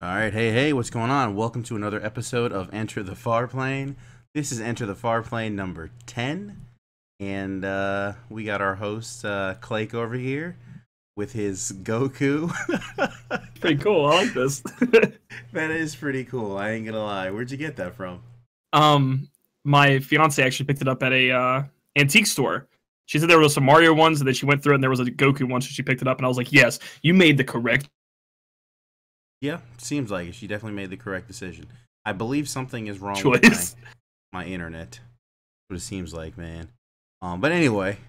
All right, hey, what's going on? Welcome to another episode of Enter the Farplane. This is Enter the Farplane number 10, and we got our host, Clake, over here with his Goku. Pretty cool, I like this. That is pretty cool, I ain't gonna lie. Where'd you get that from? My fiance actually picked it up at a antique store. She said there was some Mario ones, and then she went through it, and there was a Goku one, so she picked it up, and I was like, yes, you made the correct. Yeah, seems like it. She definitely made the correct decision. I believe something is wrong choice. with my internet. What it seems like, man. But anyway,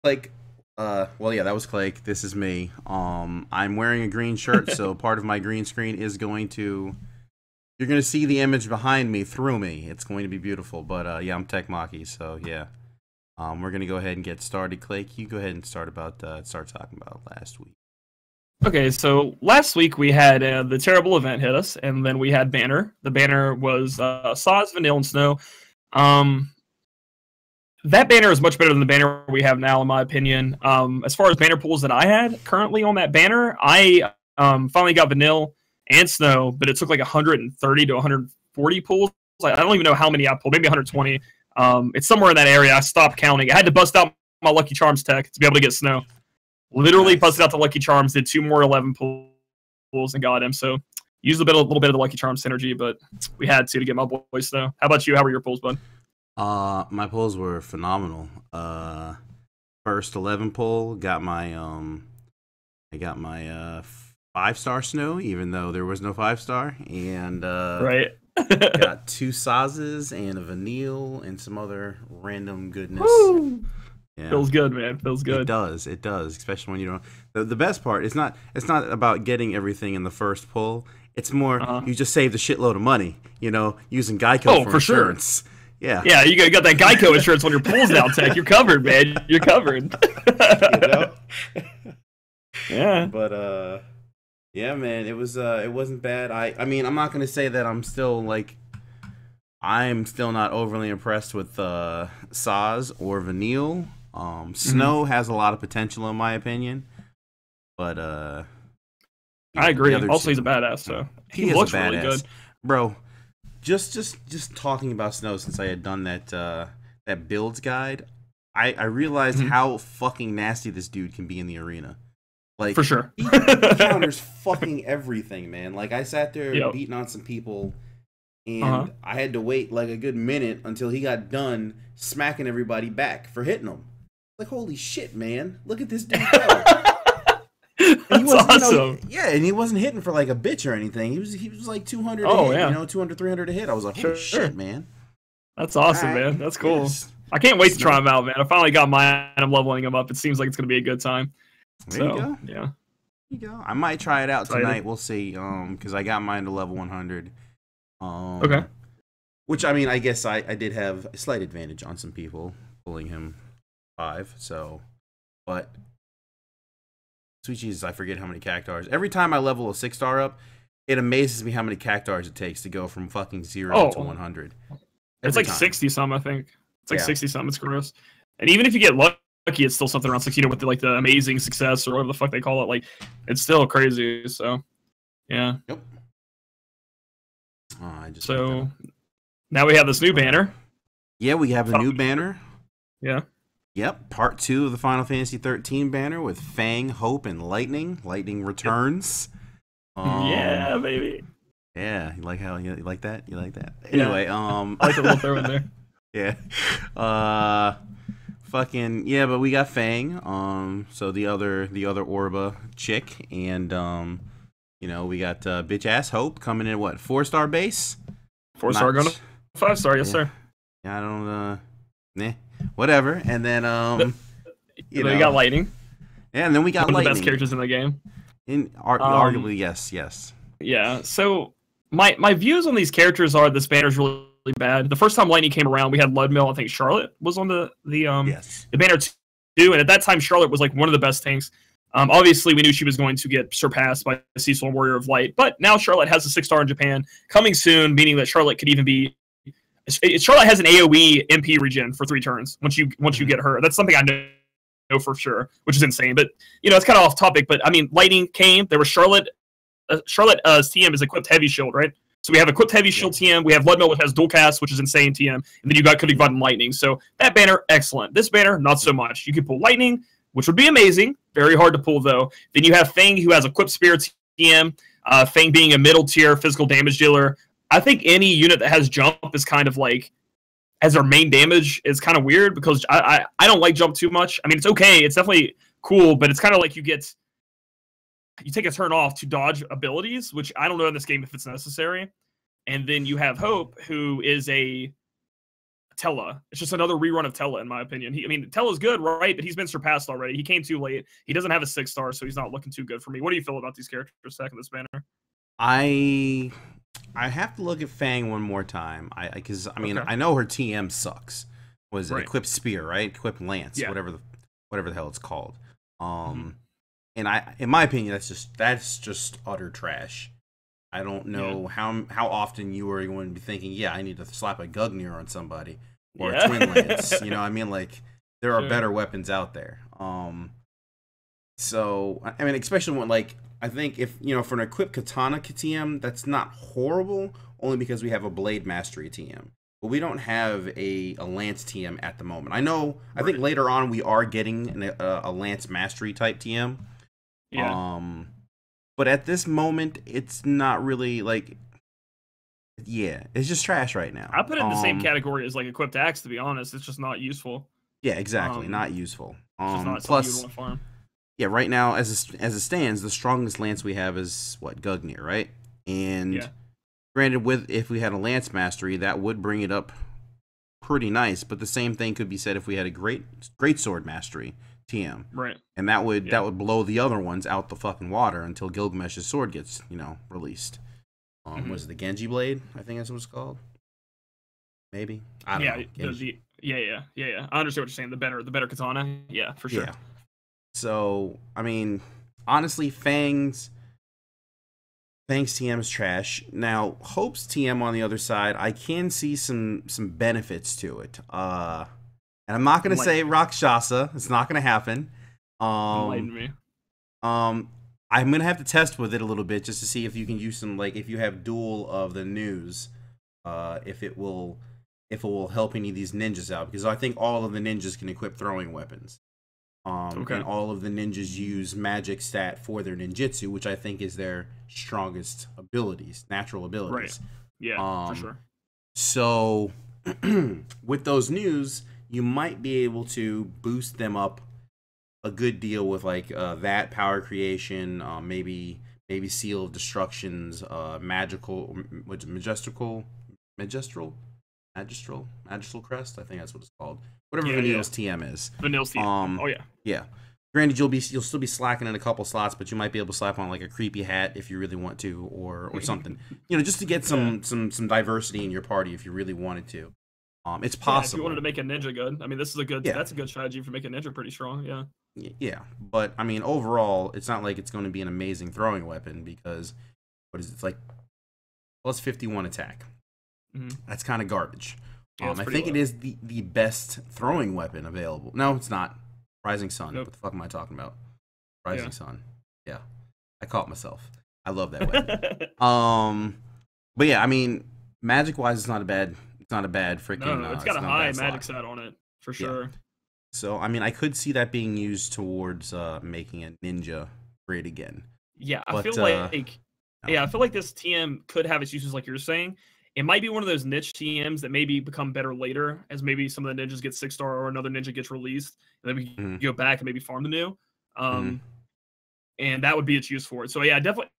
well, yeah, that was Clake. This is me. I'm wearing a green shirt, so part of my green screen is going to. You're going to see the image behind me through me. It's going to be beautiful. But yeah, I'm Tech Maki, so yeah. We're going to go ahead and get started. Clake, you go ahead and start talking about last week. Okay, so last week we had the terrible event hit us, and then we had Banner. The Banner was Saws, Vanilla, and Snow. That Banner is much better than the Banner we have now, in my opinion. As far as Banner pools that I had currently on that Banner, I finally got Vanilla and Snow, but it took like 130 to 140 pulls. Like, I don't even know how many I pulled, maybe 120. It's somewhere in that area. I stopped counting. I had to bust out my Lucky Charms tech to be able to get Snow. Literally busted out the Lucky Charms, did 2 more 11 pulls, and got him. So used a little bit of the Lucky Charms synergy, but we had to get my boy Snow. How about you? How were your pulls, bud? My pulls were phenomenal. First 11 pull, got my I got my 5-star Snow, even though there was no 5-star, and right. got 2 Sazes and a Vanille and some other random goodness. Woo! Yeah. Feels good, man. Feels good. It does, especially when you don't. The best part it's not about getting everything in the first pull. It's more you just saved a shitload of money, using Geico for insurance. Sure. Yeah. Yeah, you got that Geico insurance on your pulls now, Tech. You're covered, man. You're covered. Yeah. But yeah, man, it wasn't bad. I mean, I'm not gonna say that I'm still not overly impressed with Saz or Vanille. Snow has a lot of potential in my opinion, but I agree. Also, he's a badass, so he looks really good, bro. Just talking about Snow, since I had done that builds guide, I realized how fucking nasty this dude can be in the arena. Like, for sure, he counters fucking everything, man. Like, I sat there beating on some people, and I had to wait like a good minute until he got done smacking everybody back for hitting him. Like, holy shit, man! Look at this dude go. That's awesome. And he wasn't hitting for like a bitch or anything. He was like 200 a hit, 200, 300 a hit. I was like, holy shit, man. That's awesome, man. That's cool. Yes. I can't wait to try him out, man. I finally got mine. I'm leveling him up. It seems like it's going to be a good time. There you go. Yeah. There you go. I might try it out tonight. We'll see. Because I got mine to level 100. Okay. Which, I mean, I guess I did have a slight advantage on some people pulling him 5. So, but sweet Jesus, I forget how many cactars. Every time I level a 6-star up, it amazes me how many cactars it takes to go from fucking 0 to 100. It's like 60 some, I think. It's like 60 some. It's gross. And even if you get lucky, it's still something around 60, with the amazing success or whatever the fuck they call it. Like, it's still crazy. So, yeah. Yep. So now we have this new banner. Yeah, we have a new banner. Yeah. Yep, part 2 of the Final Fantasy 13 banner with Fang, Hope, and Lightning. Lightning returns. Yeah, baby. Yeah, you like that? You like that? Anyway, I like the little throw in there. Yeah. Fucking yeah, but we got Fang. So the other Orba chick, and we got bitch ass Hope coming in. What, 4-star base? 4-star going to 5-star, yes sir. Yeah, I don't whatever. And then you got Lightning. Yeah, and then we got one of Lightning. the best characters in the game. Arguably, yes. Yeah. So my views on these characters are this banner's really bad. The first time Lightning came around, we had Ludmill. I think Charlotte was on the banner too, and at that time Charlotte was like one of the best tanks. Obviously, we knew she was going to get surpassed by Cecil and Warrior of Light, but now Charlotte has a 6-star in Japan coming soon, meaning that Charlotte could even be. Charlotte has an AOE MP regen for 3 turns once you get her. That's something I know for sure, which is insane. But it's kind of off topic. But I mean, Lightning came. There was Charlotte Charlotte's TM is equipped heavy shield, right? So we have equipped heavy shield TM. We have Leadmill, which has dual cast, which is insane TM, and then you got Cooking Button Lightning. So that banner, excellent. This banner, not so much. You can pull Lightning, which would be amazing. Very hard to pull though. Then you have Fang, who has equipped Spirit TM. Fang being a middle tier physical damage dealer. I think any unit that has jump is kind of like, as their main damage is kind of weird because I don't like jump too much. I mean, it's okay. It's definitely cool, but it's kind of like you take a turn off to dodge abilities, which I don't know in this game if it's necessary. And then you have Hope, who is a Tella. It's just another rerun of Tella, in my opinion. Tella's good, right? But he's been surpassed already. He came too late. He doesn't have a 6-star, so he's not looking too good for me. What do you feel about these characters stacking this banner? I have to look at Fang one more time. Because I know her TM sucks. Was it Equipped Spear, right? Equipped Lance, whatever the hell it's called. And in my opinion, that's just utter trash. I don't know how often you are going to be thinking, yeah, I need to slap a Gugnir on somebody or a Twin Lance. You know what I mean? Like, there are better weapons out there. So, I mean, especially when, like, I think if, for an equipped Katana TM, that's not horrible, only because we have a Blade Mastery TM. But we don't have a Lance TM at the moment. I think later on we are getting a Lance Mastery type TM. Yeah. But at this moment, it's not really, like, it's just trash right now. I put it in the same category as, like, Equipped Axe, to be honest. It's just not useful. Yeah, exactly. Not useful. Just not something you want to farm. Yeah, right now, as it stands, the strongest Lance we have is, Gugnir, right? And granted, if we had a Lance Mastery, that would bring it up pretty nice, but the same thing could be said if we had a Great Sword Mastery TM. Right. And that would blow the other ones out the fucking water until Gilgamesh's sword gets, released. Was it the Genji Blade? I think that's what it's called. Maybe. I don't know. Yeah. I understand what you're saying. The better katana. Yeah, for sure. Yeah. So, I mean, honestly, Fang's TM is trash. Now, Hope's TM on the other side, I can see some benefits to it. And I'm not going to say Rakshasa. It's not going to happen. Enlighten me. I'm going to have to test with it a little bit just to see if you can use some, like, if you have dual of the news, if it will help any of these ninjas out. Because I think all of the ninjas can equip throwing weapons. And all of the ninjas use magic stat for their ninjutsu, which I think is their strongest abilities, natural abilities. Right. Yeah, for sure. So, with those news, you might be able to boost them up a good deal with, like, that power creation, maybe Seal of Destructions, magistral crest. I think that's what it's called. Whatever Vanille's TM is. Vanille's TM. Oh yeah. Yeah. Granted, you'll still be slacking in a couple slots, but you might be able to slap on, like, a creepy hat if you really want to, or something. Just to get some diversity in your party if you really wanted to. It's possible. If you wanted to make a ninja good, I mean, this is that's a good strategy for making ninja pretty strong. Yeah. Yeah, but I mean, overall, it's not like it's going to be an amazing throwing weapon because it's like plus 51 attack. That's kind of garbage. I think it is the best throwing weapon available. No, it's not. Rising Sun. Nope. What the fuck am I talking about? Rising Sun. Yeah, I caught myself. I love that weapon. But yeah, I mean, magic wise, it's not a bad freaking. No, it's got a high magic set on it for sure. Yeah. So I mean, I could see that being used towards making a ninja great again. Yeah, I feel like this TM could have its uses, like you're saying. It might be one of those niche TMs that maybe become better later, as maybe some of the ninjas get 6-star or another ninja gets released, and then we can go back and maybe farm the new. And that would be its use for it. So yeah, definitely.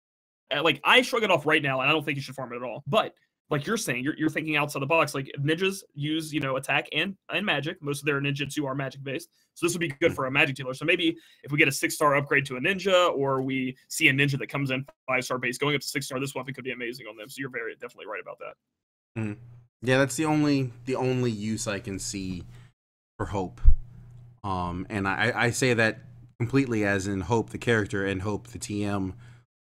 Like, I shrug it off right now, and I don't think you should farm it at all. But like you're saying, you're thinking outside the box. Like, ninjas use, attack and magic. Most of their ninjutsu are magic based. So this would be good for a magic dealer. So maybe if we get a 6-star upgrade to a ninja, or we see a ninja that comes in 5-star base going up to 6-star, this weapon could be amazing on them. So you're definitely right about that. Yeah, that's the only use I can see for Hope. And I say that completely as in Hope the character and Hope the TM.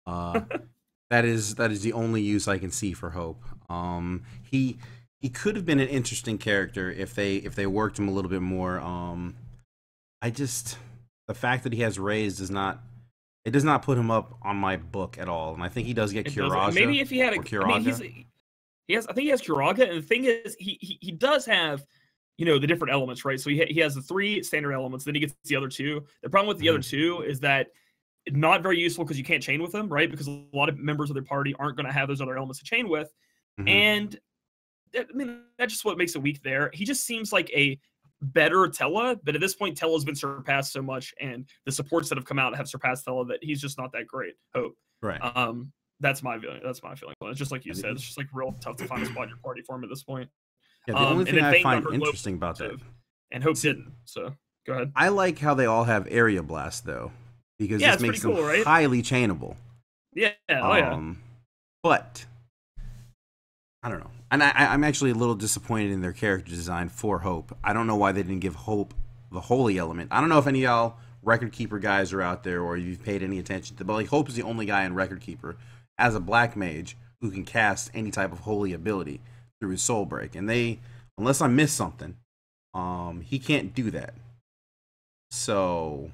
That is the only use I can see for Hope. He could have been an interesting character if they worked him a little bit more. The fact that he has raised is not It does not put him up on my book at all, and I think he does get Kuraja. Maybe if he had I mean, he has. I think he has Kuraga, and the thing is, he does have, you know, the different elements, right? So he has the 3 standard elements, then he gets the other 2. The problem with the other 2 is that it's not very useful because you can't chain with them, right? Because a lot of members of their party aren't going to have those other elements to chain with, and I mean, that's just what makes it weak there. He just seems like a better Tella, but at this point, Tella's been surpassed so much, and the supports that have come out have surpassed Tella, that he's just not that great. Hope. Right. That's my feeling. That's my feeling. It's just like you said. It's just like real tough to find a spot in your party for him at this point. Yeah, the only thing I find interesting about that, and Hope didn't. So go ahead. I like how they all have area blast though, because this makes them cool, right? highly chainable. Yeah. But I don't know. And I'm actually a little disappointed in their character design for Hope. I don't know why they didn't give Hope the holy element. I don't know if any of y'all record keeper guys are out there or you've paid any attention to, but like Hope is the only guy in record keeper as a black mage who can cast any type of holy ability through his soul break. And they, unless I miss something, he can't do that. So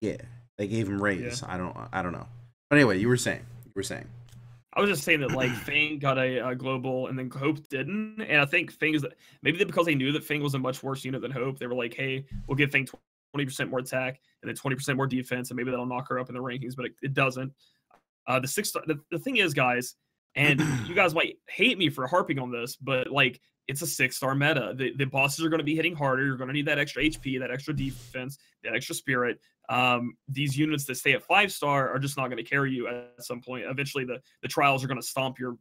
yeah, they gave him raise. Yeah. I don't know. But anyway, you were saying. I was just saying that like Fang got a global and then Hope didn't, and I think Fang is maybe because they knew that Fang was a much worse unit than Hope. They were like, hey, we'll give Fang 20% more attack and then 20% more defense, and maybe that'll knock her up in the rankings, but it doesn't. The 6-star. The thing is, guys, and you guys might hate me for harping on this, but like it's a 6-star meta. The bosses are going to be hitting harder. You're going to need that extra HP, that extra defense, that extra spirit. These units that stay at 5-star are just not going to carry you at some point. Eventually, the trials are going to stomp your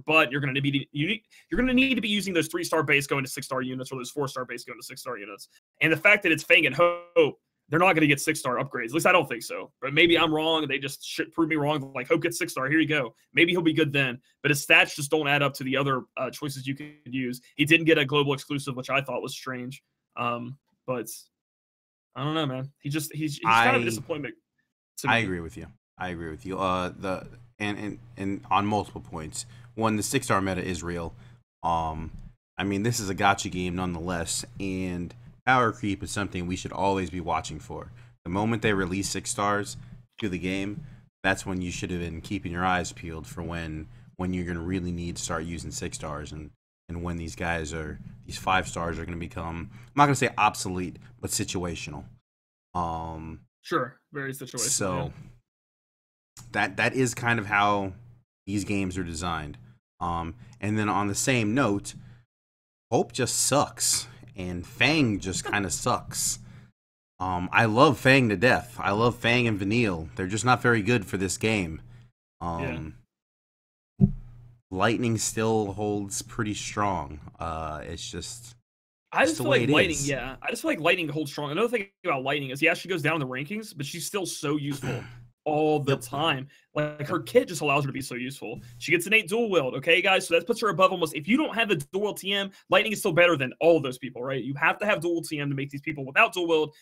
butt. You're going to need to be using those 3-star base going to 6-star units, or those 4-star base going to 6-star units. And the fact that it's Fang and Hope, they're not going to get 6-star upgrades. At least I don't think so. But maybe I'm wrong. They just should prove me wrong. Like Hope gets 6-star. Here you go. Maybe he'll be good then. But his stats just don't add up to the other choices you could use. He didn't get a global exclusive, which I thought was strange. But I don't know, man. He's kind of a disappointment. I agree with you. And on multiple points. One, the 6-star meta is real. I mean, this is a gacha game nonetheless, and power creep is something we should always be watching for. The moment they release 6 stars to the game, that's when you should have been keeping your eyes peeled for when you're going to really need to start using 6 stars and when these 5 stars are going to become, I'm not going to say obsolete, but situational. Sure, very situational. So that is kind of how these games are designed. And then on the same note, Hope just sucks. And Fang just kind of sucks. I love Fang to death. I love Fang and Vanille. They're just not very good for this game. Lightning still holds pretty strong. It's just I just feel like Lightning, I just feel like Lightning holds strong. Another thing about Lightning is, she goes down in the rankings, but she's still so useful all the time. Like her kit just allows her to be so useful. She gets an 8 dual wield, okay, guys? So that puts her above almost. If you don't have the dual TM, Lightning is still better than all of those people, right? You have to have dual TM to make these people without dual wield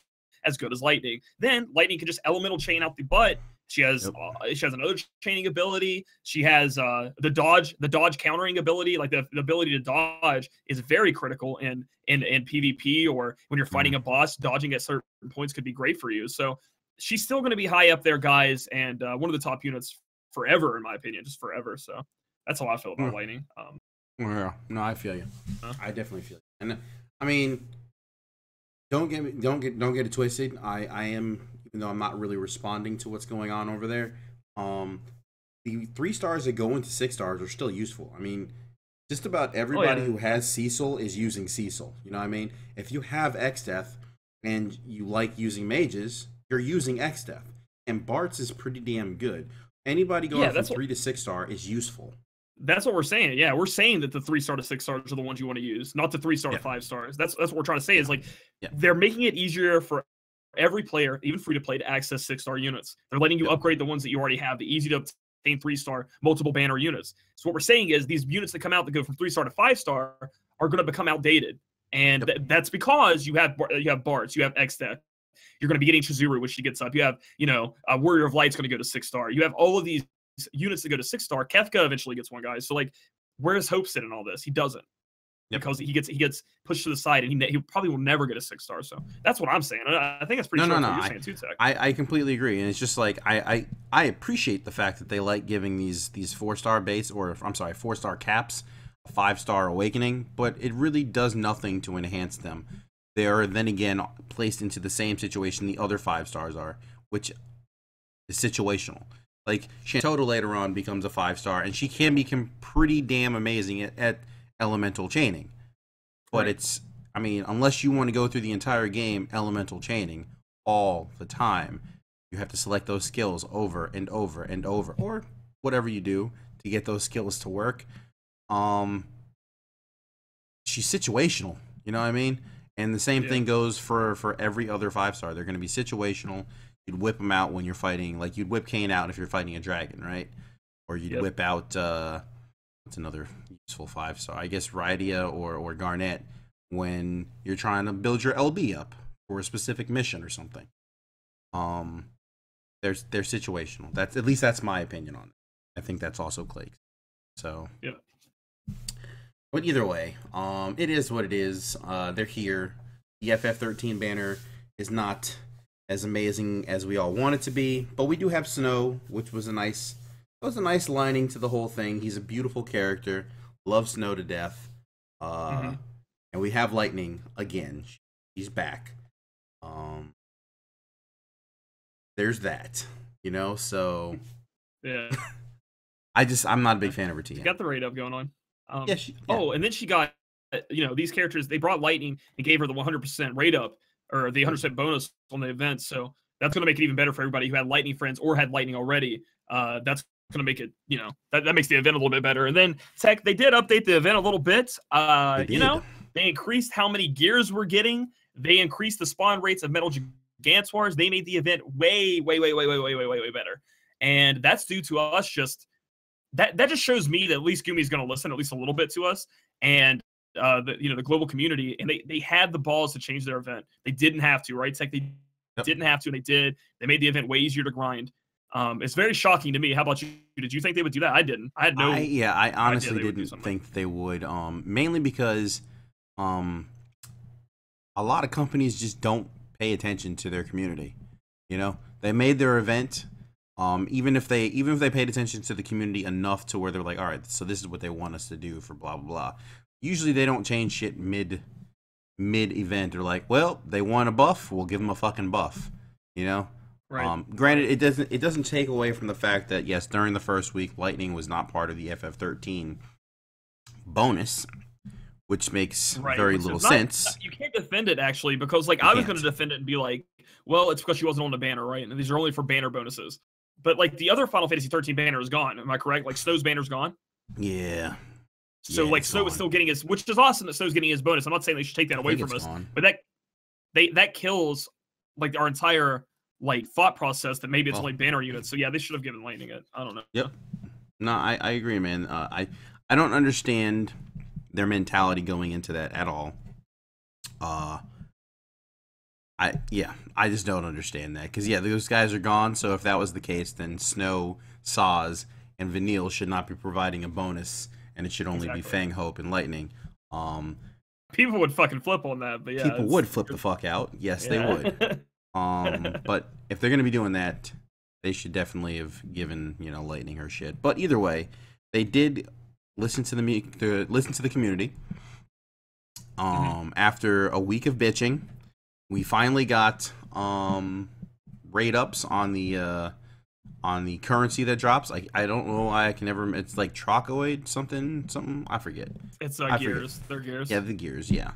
as good as Lightning. Then Lightning can just elemental chain out the butt. She has another chaining ability. She has the dodge countering ability. Like the ability to dodge is very critical in PvP, or when you're fighting a boss. Dodging at certain points could be great for you. So she's still going to be high up there, guys, and one of the top units forever, in my opinion, just forever. So that's how I feel about Lightning. Yeah, no, I feel you. I definitely feel you. And I mean, don't get it twisted. I am, even though I'm not really responding to what's going on over there. The 3 stars that go into 6 stars are still useful. I mean, just about everybody who has Cecil is using Cecil. You know what I mean? If you have Xdeath and you like using mages, you're using Xdeath. And Bart's is pretty damn good. Anybody going from 3 to 6 star is useful. That's what we're saying. Yeah, we're saying that the 3-star to 6 stars are the ones you want to use, not the 3-star to 5 stars. That's what we're trying to say. Is like they're making it easier for every player, even free to play, to access 6-star units. They're letting you upgrade the ones that you already have, the easy to obtain 3-star multiple banner units. So what we're saying is these units that come out that go from 3-star to 5-star are going to become outdated, and that's because you have Barts, you have Xdeath. You're going to be getting Chizuru, which she gets up. You have, Warrior of Light's going to go to 6-star. You have all of these units that go to 6-star. Kefka eventually gets one, guys. So like, where's Hope sit in all this? He doesn't. Yep. because he gets pushed to the side, and he probably will never get a 6-star. So that's what I'm saying. I think that's pretty sure what you're saying too, Tech. I completely agree, and it's just like I appreciate the fact that they like giving these 4-star base, or I'm sorry, 4-star caps a 5-star awakening, but it really does nothing to enhance them. They are then again placed into the same situation the other 5-stars are, which is situational. Like Shantota later on becomes a 5-star, and she can become pretty damn amazing at elemental chaining. But it's, I mean, unless you want to go through the entire game elemental chaining all the time, you have to select those skills over and over and over, or whatever you do to get those skills to work. She's situational, you know what I mean? And the same thing goes for every other 5-star. They're going to be situational. You'd whip them out when you're fighting, like you'd whip Kane out if you're fighting a dragon, right? Or you'd whip out what's another useful 5-star? I guess Rydia or Garnet when you're trying to build your LB up for a specific mission or something. They're situational. That's, at least that's my opinion on it. I think that's also Clake's. So but either way, it is what it is. They're here. The FF13 banner is not as amazing as we all want it to be, but we do have Snow, which was a nice lining to the whole thing. He's a beautiful character. Love Snow to death. And we have Lightning again. She's back. There's that, you know. So I'm not a big fan of her TM. She got the rate up going on. Oh, and then she got, these characters, they brought Lightning and gave her the 100% rate up, or the 100% bonus on the event. So that's going to make it even better for everybody who had Lightning friends or had Lightning already. That's going to make it, that makes the event a little bit better. And then Tech, they did update the event a little bit. They increased how many gears we're getting. They increased the spawn rates of Metal Gigantwars. They made the event way better. And that's due to us just, that just shows me that at least Gumi's going to listen at least a little bit to us, and the global community, and they had the balls to change their event. They didn't have to, right? It's like they didn't have to, and they did. They made the event way easier to grind. It's very shocking to me. How about you? Did you think they would do that? I didn't. I had no. I honestly didn't think they would. Mainly because a lot of companies just don't pay attention to their community. They made their event. Even if they paid attention to the community enough to where they're like, all right, so this is what they want us to do for blah blah blah. Usually they don't change shit mid event. They're like, well, they want a buff, we'll give them a fucking buff. Right. Granted, it doesn't take away from the fact that yes, during the first week, Lightning was not part of the FF13 bonus, which makes very little sense. You can't defend it actually, because I was going to defend it and be like, well, it's because she wasn't on the banner, right? And these are only for banner bonuses. But the other Final Fantasy 13 banner is gone. Am I correct? Snow's banner's gone. Yeah. So Snow is still getting his, which is awesome that Snow's getting his bonus. I'm not saying they should take that away from us, but that kills our entire thought process that maybe it's only banner units. So yeah, they should have given Lightning it. I don't know. Yep. No, I agree, man. I don't understand their mentality going into that at all. I just don't understand that, because those guys are gone. So if that was the case, then Snow, Saz, and Vanille should not be providing a bonus, and it should only be Fang, Hope, and Lightning. People would fucking flip on that, but people would flip the fuck out. Yes, they would. But if they're gonna be doing that, they should definitely have given Lightning her shit. But either way, they did listen to the community. After a week of bitching, we finally got rate ups on the currency that drops. I don't know why I can never. It's like Trocoid something. I forget. It's gears. They're gears. Yeah, the gears. Yeah.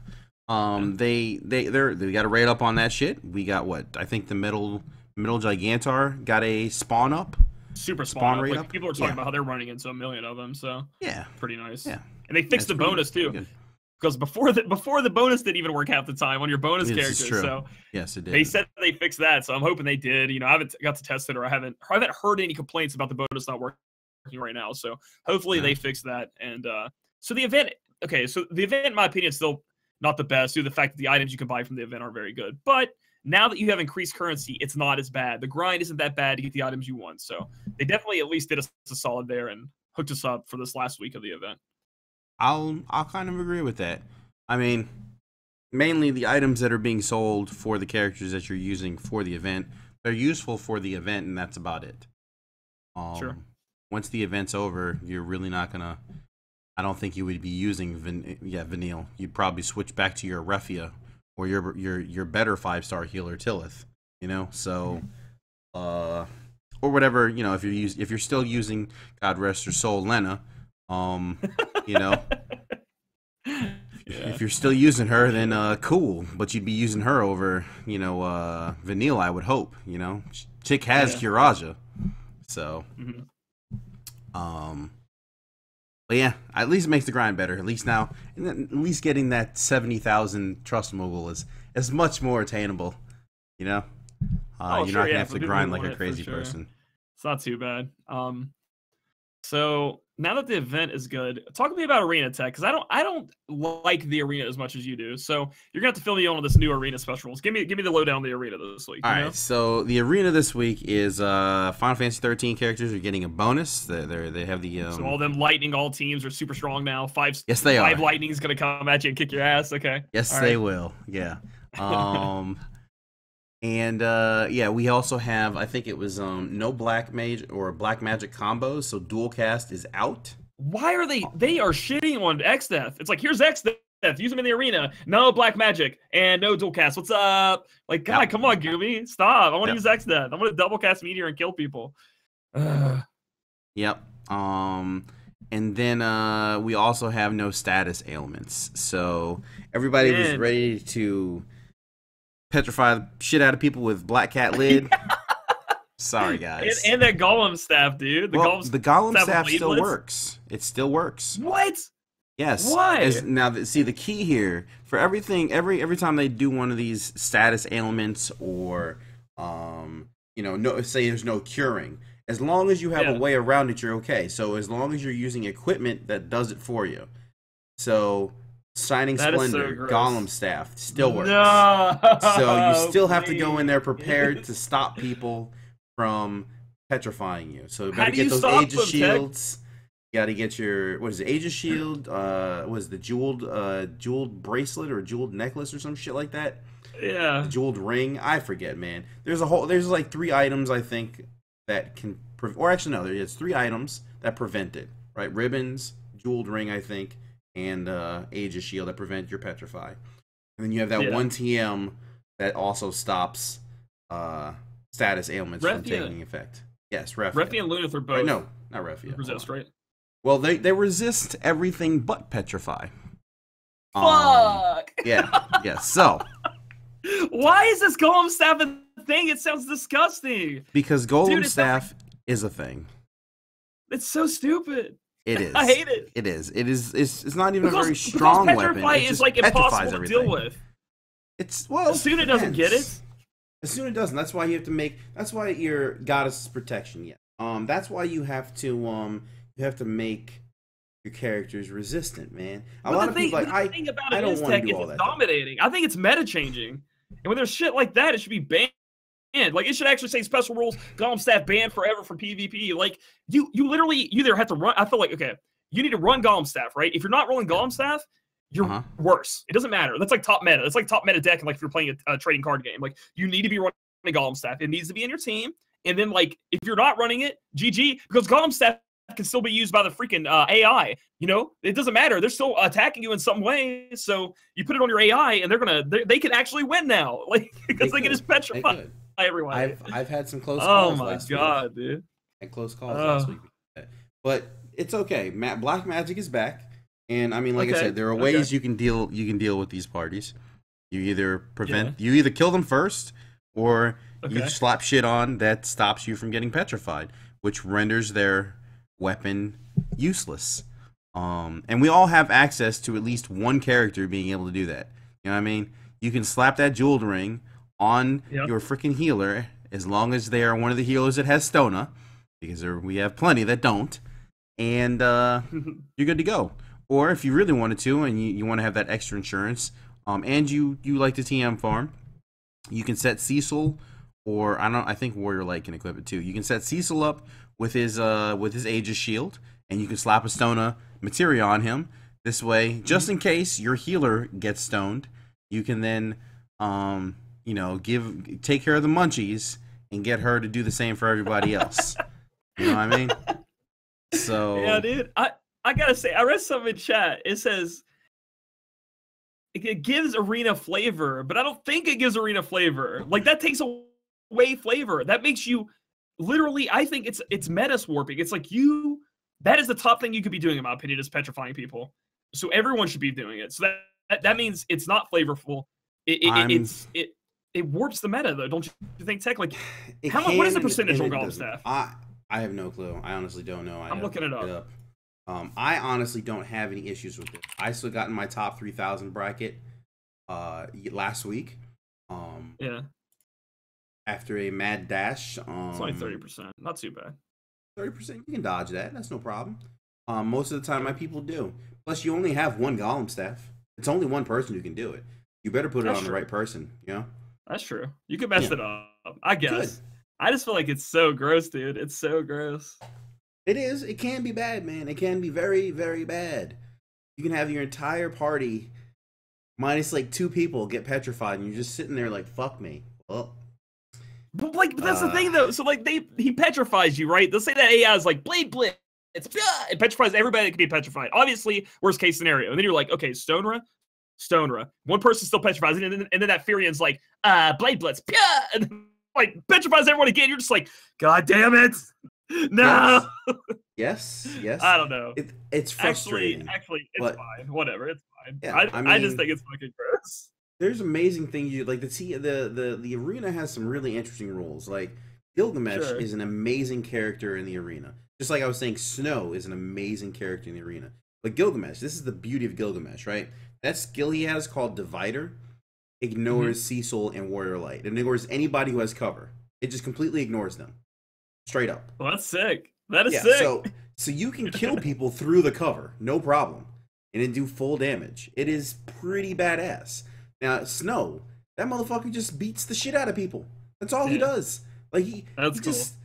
They got a rate up on that shit. We got what? I think the Metal Gigantar got a spawn up. Super spawn rate up. People are talking about how they're running into 1 million of them. So pretty nice. Yeah. And they fixed the bonus too. Because before the bonus didn't even work half the time on your bonus characters. So yes, it did. They said they fixed that, so I'm hoping they did. I haven't got to test it, or I haven't heard any complaints about the bonus not working right now. So hopefully they fix that. And so the event, in my opinion, is still not the best due to the fact that the items you can buy from the event are very good. But now that you have increased currency, it's not as bad. The grind isn't that bad to get the items you want. So they definitely at least did us a solid there and hooked us up for this last week of the event. I'll kind of agree with that. I mean, mainly the items that are being sold for the characters that you're using for the event, they're useful for the event, and that's about it. Sure. Once the event's over, you're really not gonna. I don't think you would be using Vanille. You'd probably switch back to your Refia or your better 5-star healer Tillith. You know, so or whatever. You know, if you're still using, God rest her soul, Lena. You know. If you're still using her, then cool. But you'd be using her over, you know, Vanille, I would hope. You know, Chick has Kiraja, so. But yeah, at least it makes the grind better. At least now, at least getting that 70,000 trust mogul is much more attainable. You know, you're not gonna have to grind like a crazy person. It's not too bad. So now that the event is good, talk to me about arena tech, because I don't like the arena as much as you do. So you're gonna have to fill me in on this new arena special rules. Give me the lowdown on the arena this week. All right, so the arena this week is Final Fantasy 13 characters are getting a bonus. They have the so all them lightning all teams are super strong now. Yes, they are. 5 lightning's gonna come at you and kick your ass. Okay. Yes, they will. Yeah. And yeah, we also have, I think it was no black mage or black magic combos, so dual cast is out. Why are they are shitting on X-Death? It's like, here's X-Death, use them in the arena. No black magic and no dual cast. What's up? Like, God, come on, Gooby, stop. I want to use X-Death. I want to double cast Meteor and kill people. Yep. And then we also have no status ailments. So everybody was ready to petrify the shit out of people with Black Cat Lid. Sorry, guys. And that Golem staff, dude. The Golem staff still works. It still works. What? Yes. Why? Now, see, the key here for everything, every time they do one of these status ailments or, you know, no, say there's no curing. As long as you have a way around it, you're okay. So as long as you're using equipment that does it for you. So Shining Splendor, Golem Staff still works. No, so you still have to go in there prepared to stop people from petrifying you. So you better get those Aegis shields. You got to get your, what is it, Aegis shield? Was the jeweled bracelet or jeweled necklace or some shit like that? Yeah. The jeweled ring. I forget, man. There's like 3 items I think that can, or actually no, there's 3 items that prevent it. Right, ribbons, jeweled ring, I think, and Aegis shield that prevent your petrify. And then you have that 1 TM that also stops status ailments from taking effect. Yes, Refia. Refia and Lunith are both. Right, no, not Refia. Resist, right? Well, they resist everything but petrify. Fuck. Yeah. So. Why is this Golem Staff a thing? It sounds disgusting. Because Golem Staff is a thing. It's so stupid. It is. I hate it. It is. It's not even a very strong weapon. Petrify is like impossible to deal with. It's as soon it doesn't get it. As soon as it doesn't. That's why you have to make. That's why your goddess's protection. Yeah. That's why you have to make your characters resistant, man. A lot of people like I don't want to do all that. It's dominating. I think it's meta changing. And when there's shit like that, it should be banned. Like, it should actually say special rules, Golem Staff banned forever from PvP. Like, you literally either have to run. I feel like, okay, you need to run Golem Staff, right? If you're not rolling Golem Staff, you're worse. It doesn't matter. That's like top meta. It's like top meta deck, and like if you're playing a trading card game, like you need to be running Golem Staff. It needs to be in your team. And then, like, if you're not running it, GG, because Golem Staff can still be used by the freaking AI. You know, it doesn't matter. They're still attacking you in some way. So you put it on your AI, and they can actually win now, like, because they can just petrify everyone. I've had some close calls. Oh my god, dude! Had close calls last week, but it's okay. Black Magic is back, and I mean, like I said, there are ways you can deal with these parties. You either you either kill them first, or you slap shit on that stops you from getting petrified, which renders their weapon useless. And we all have access to at least one character being able to do that. You know what I mean? You can slap that jeweled ring on your freaking healer, as long as they are one of the healers that has Stona, because we have plenty that don't, and you're good to go. Or if you really wanted to, and you want to have that extra insurance, and you like the TM farm, you can set Cecil, or I think Warrior Light can equip it too. You can set Cecil up with his Aegis shield, and you can slap a Stona materia on him. This way, just in case your healer gets stoned, you can then, you know, take care of the munchies and get her to do the same for everybody else. You know what I mean? So yeah, dude. I gotta say, I read something in chat. It says it gives arena flavor, but I don't think it gives arena flavor. Like that takes away flavor. That makes you literally. I think it's meta swarping. It's like you. That is the top thing you could be doing, in my opinion, is petrifying people. So everyone should be doing it. So that means it's not flavorful. It warps the meta, though. Don't you think, Tech? Like, what is the percentage on Golem Staff? I have no clue. I honestly don't know. I'm looking it up. I honestly don't have any issues with it. I still got in my top 3,000 bracket last week. Yeah. After a mad dash. It's only 30%. Not too bad. 30%, you can dodge that. That's no problem. Most of the time, my people do. Plus, you only have one Golem Staff. It's only one person who can do it. You better put it on the right person, you know? That's true. You can mess it up, I guess. Good. I just feel like it's so gross, dude. It's so gross. It is. It can be bad, man. It can be very, very bad. You can have your entire party minus like 2 people get petrified, and you're just sitting there like, fuck me. Well, but like that's the thing though. So like he petrifies you, right? They'll say that AI is like Blade Blitz. It petrifies everybody that can be petrified. Obviously, worst case scenario. And then you're like, okay, Stonera. One person still petrifies, and then that Furian's like, Blade Blitz. And then, like petrifies everyone again. You're just like, God damn it. No. Yes. I don't know. It's frustrating. Actually, it's fine. Whatever, it's fine. Yeah, I just think it's fucking gross. There's amazing things you like. The arena has some really interesting rules. Like Gilgamesh is an amazing character in the arena. Just like I was saying, Snow is an amazing character in the arena. But Gilgamesh, this is the beauty of Gilgamesh, right? That skill he has called Divider ignores Cecil and Warrior Light. It ignores anybody who has cover. It just completely ignores them. Straight up. Well, that's sick. That is sick. So you can kill people through the cover, no problem, and then do full damage. It is pretty badass. Now, Snow, that motherfucker just beats the shit out of people. That's all he does. Like he just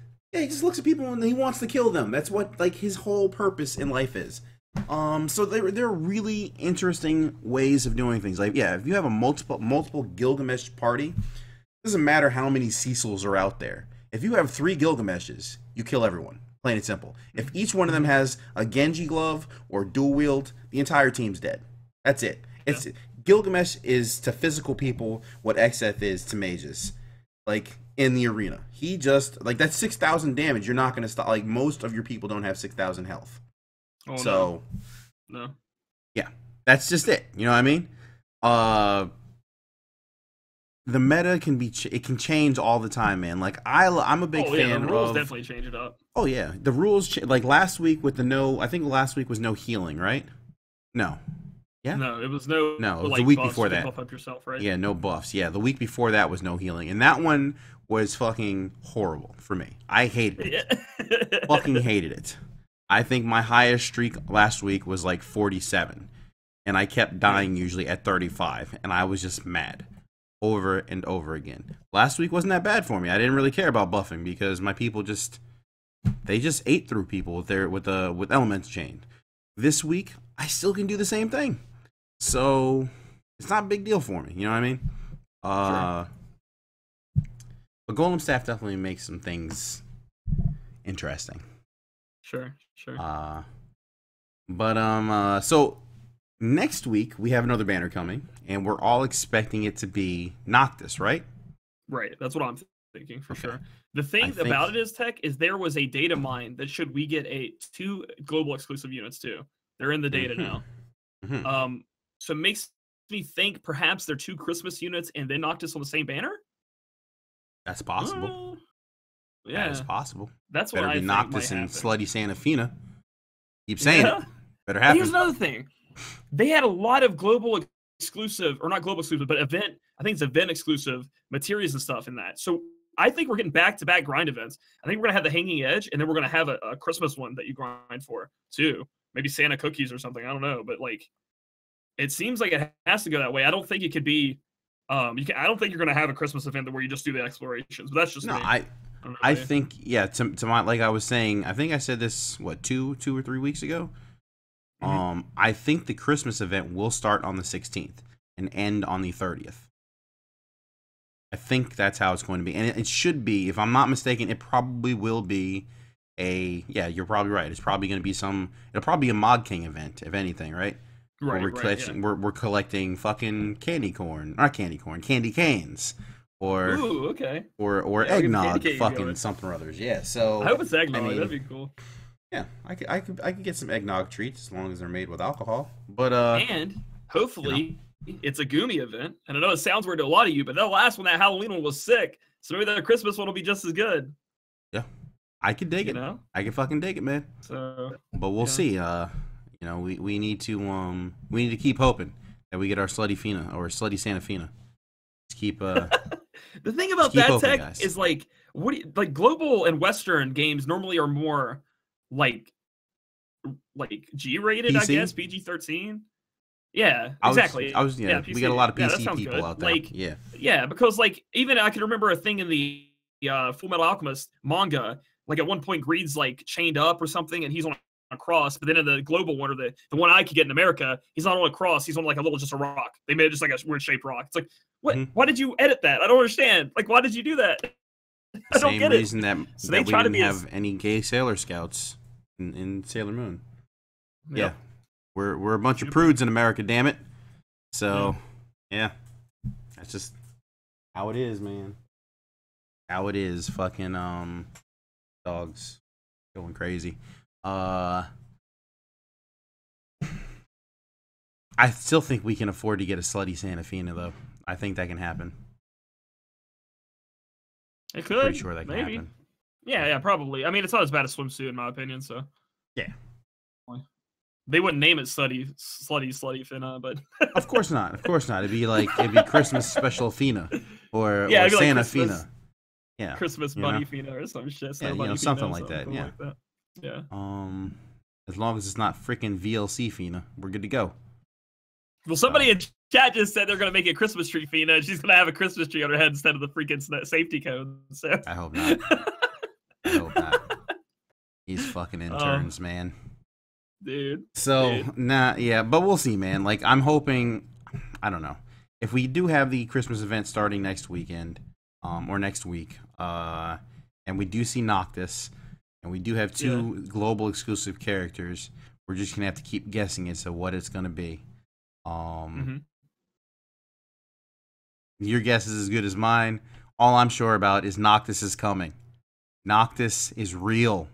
looks at people and he wants to kill them. That's what like his whole purpose in life is. So there are really interesting ways of doing things. Like, yeah, if you have a multiple Gilgamesh party, it doesn't matter how many Cecils are out there. If you have 3 Gilgameshes, you kill everyone. Plain and simple. If each one of them has a Genji glove or dual wield, the entire team's dead. That's it. Gilgamesh is to physical people what XF is to mages. Like in the arena. He just like that's 6,000 damage. You're not gonna stop. Like most of your people don't have 6,000 health. Oh, so no. Yeah. That's just it. You know what I mean? The meta can be it can change all the time, man. Like I'm a big fan the rules of definitely change it up. Oh yeah, the rules like last week with I think last week was no healing, right? No. Yeah. No, it was no. No, it was like, the week before that. Buff up yourself, right? Yeah, no buffs. Yeah, the week before that was no healing, and that one was fucking horrible for me. I hated it. Fucking hated it. I think my highest streak last week was like 47, and I kept dying usually at 35, and I was just mad over and over again. Last week wasn't that bad for me. I didn't really care about buffing because my people just ate through people with Elements Chain. This week I still can do the same thing. So it's not a big deal for me, you know what I mean? Sure. But Golem Staff definitely makes some things interesting. Sure. So next week we have another banner coming, and we're all expecting it to be Noctis, right? Right. That's what I'm thinking for sure. The thing about it is, Tech, is there was a data mine that should we get 2 global exclusive units too. They're in the data now. Mm-hmm. So it makes me think perhaps they're 2 Christmas units and then Noctis on the same banner. That's possible. Yeah, that is possible. That's what I think Noctis might and happen. Slutty Santa Fina. Keep saying it. Better happen. Here's another thing. They had a lot of global exclusive, or not global exclusive, but event. I think it's event exclusive materials and stuff in that. So I think we're getting back-to-back grind events. I think we're gonna have the Hanging Edge, and then we're gonna have a Christmas one that you grind for too. Maybe Santa cookies or something. I don't know, but like, it seems like it has to go that way. I don't think it could be. I don't think you're gonna have a Christmas event where you just do the explorations. But that's just me. I think to my, like I was saying, I think I said this 2 or 3 weeks ago. I think the Christmas event will start on the 16th and end on the 30th. I think that's how it's going to be. And it should be, if I'm not mistaken, it probably will be yeah, you're probably right. It's probably going to be it'll probably be a Mod King event, if anything, right? Right, we're collecting fucking candy canes. Or ooh, okay. Or eggnog, fucking something or others. Yeah, so I hope it's eggnog. That'd be cool. Yeah, I could get some eggnog treats as long as they're made with alcohol. But and hopefully it's a Goomy event. And I know it sounds weird to a lot of you, but that last one, that Halloween one, was sick. So maybe the Christmas one will be just as good. Yeah, I could dig it. I can fucking dig it, man. So, but we'll see. We need to keep hoping that we get our slutty Fina or slutty Santa Fina. Let's keep the thing about that hoping, tech guys. Is like global and Western games normally are more like G-rated, PC? I guess, PG-13. Yeah, exactly. We got a lot of PC people good. Out there. Yeah, because even I can remember a thing in the Full Metal Alchemist manga. At one point, Greed's chained up or something, and he's on a cross. But then in the global one, or the one I could get in America, he's not on a cross. He's on just a rock. They made it just a weird shaped rock. It's what? Mm-hmm. Why did you edit that? I don't understand. Why did you do that? I don't get it. Same reason that we didn't have any gay Sailor Scouts in Sailor Moon. Yep. Yeah, we're a bunch of prudes in America, damn it. So yeah, that's just how it is, man. How it is, fucking dogs going crazy. I still think we can afford to get a slutty Santa Fina, though. I think that can happen. It could. Pretty sure that can happen. Yeah, probably. I mean, it's not as bad as swimsuit, in my opinion. So yeah, they wouldn't name it slutty Fina, but of course not. Of course not. It'd be Christmas special Fina or Santa Fina. Yeah, Christmas bunny Fina or some shit. Yeah, something like that. Yeah. Yeah. As long as it's not freaking VLC Fina, we're good to go. Well, somebody in chat just said they're going to make a Christmas tree Fina. She's going to have a Christmas tree on her head instead of the freaking safety cone. So. I hope not. I hope not. These fucking interns, man. Dude. So, but we'll see, man. I'm hoping, I don't know. If we do have the Christmas event starting next weekend, or next week, and we do see Noctis, and we do have two global exclusive characters, we're just going to have to keep guessing as to what it's going to be. Your guess is as good as mine. All I'm sure about is Noctis is coming. Noctis is real.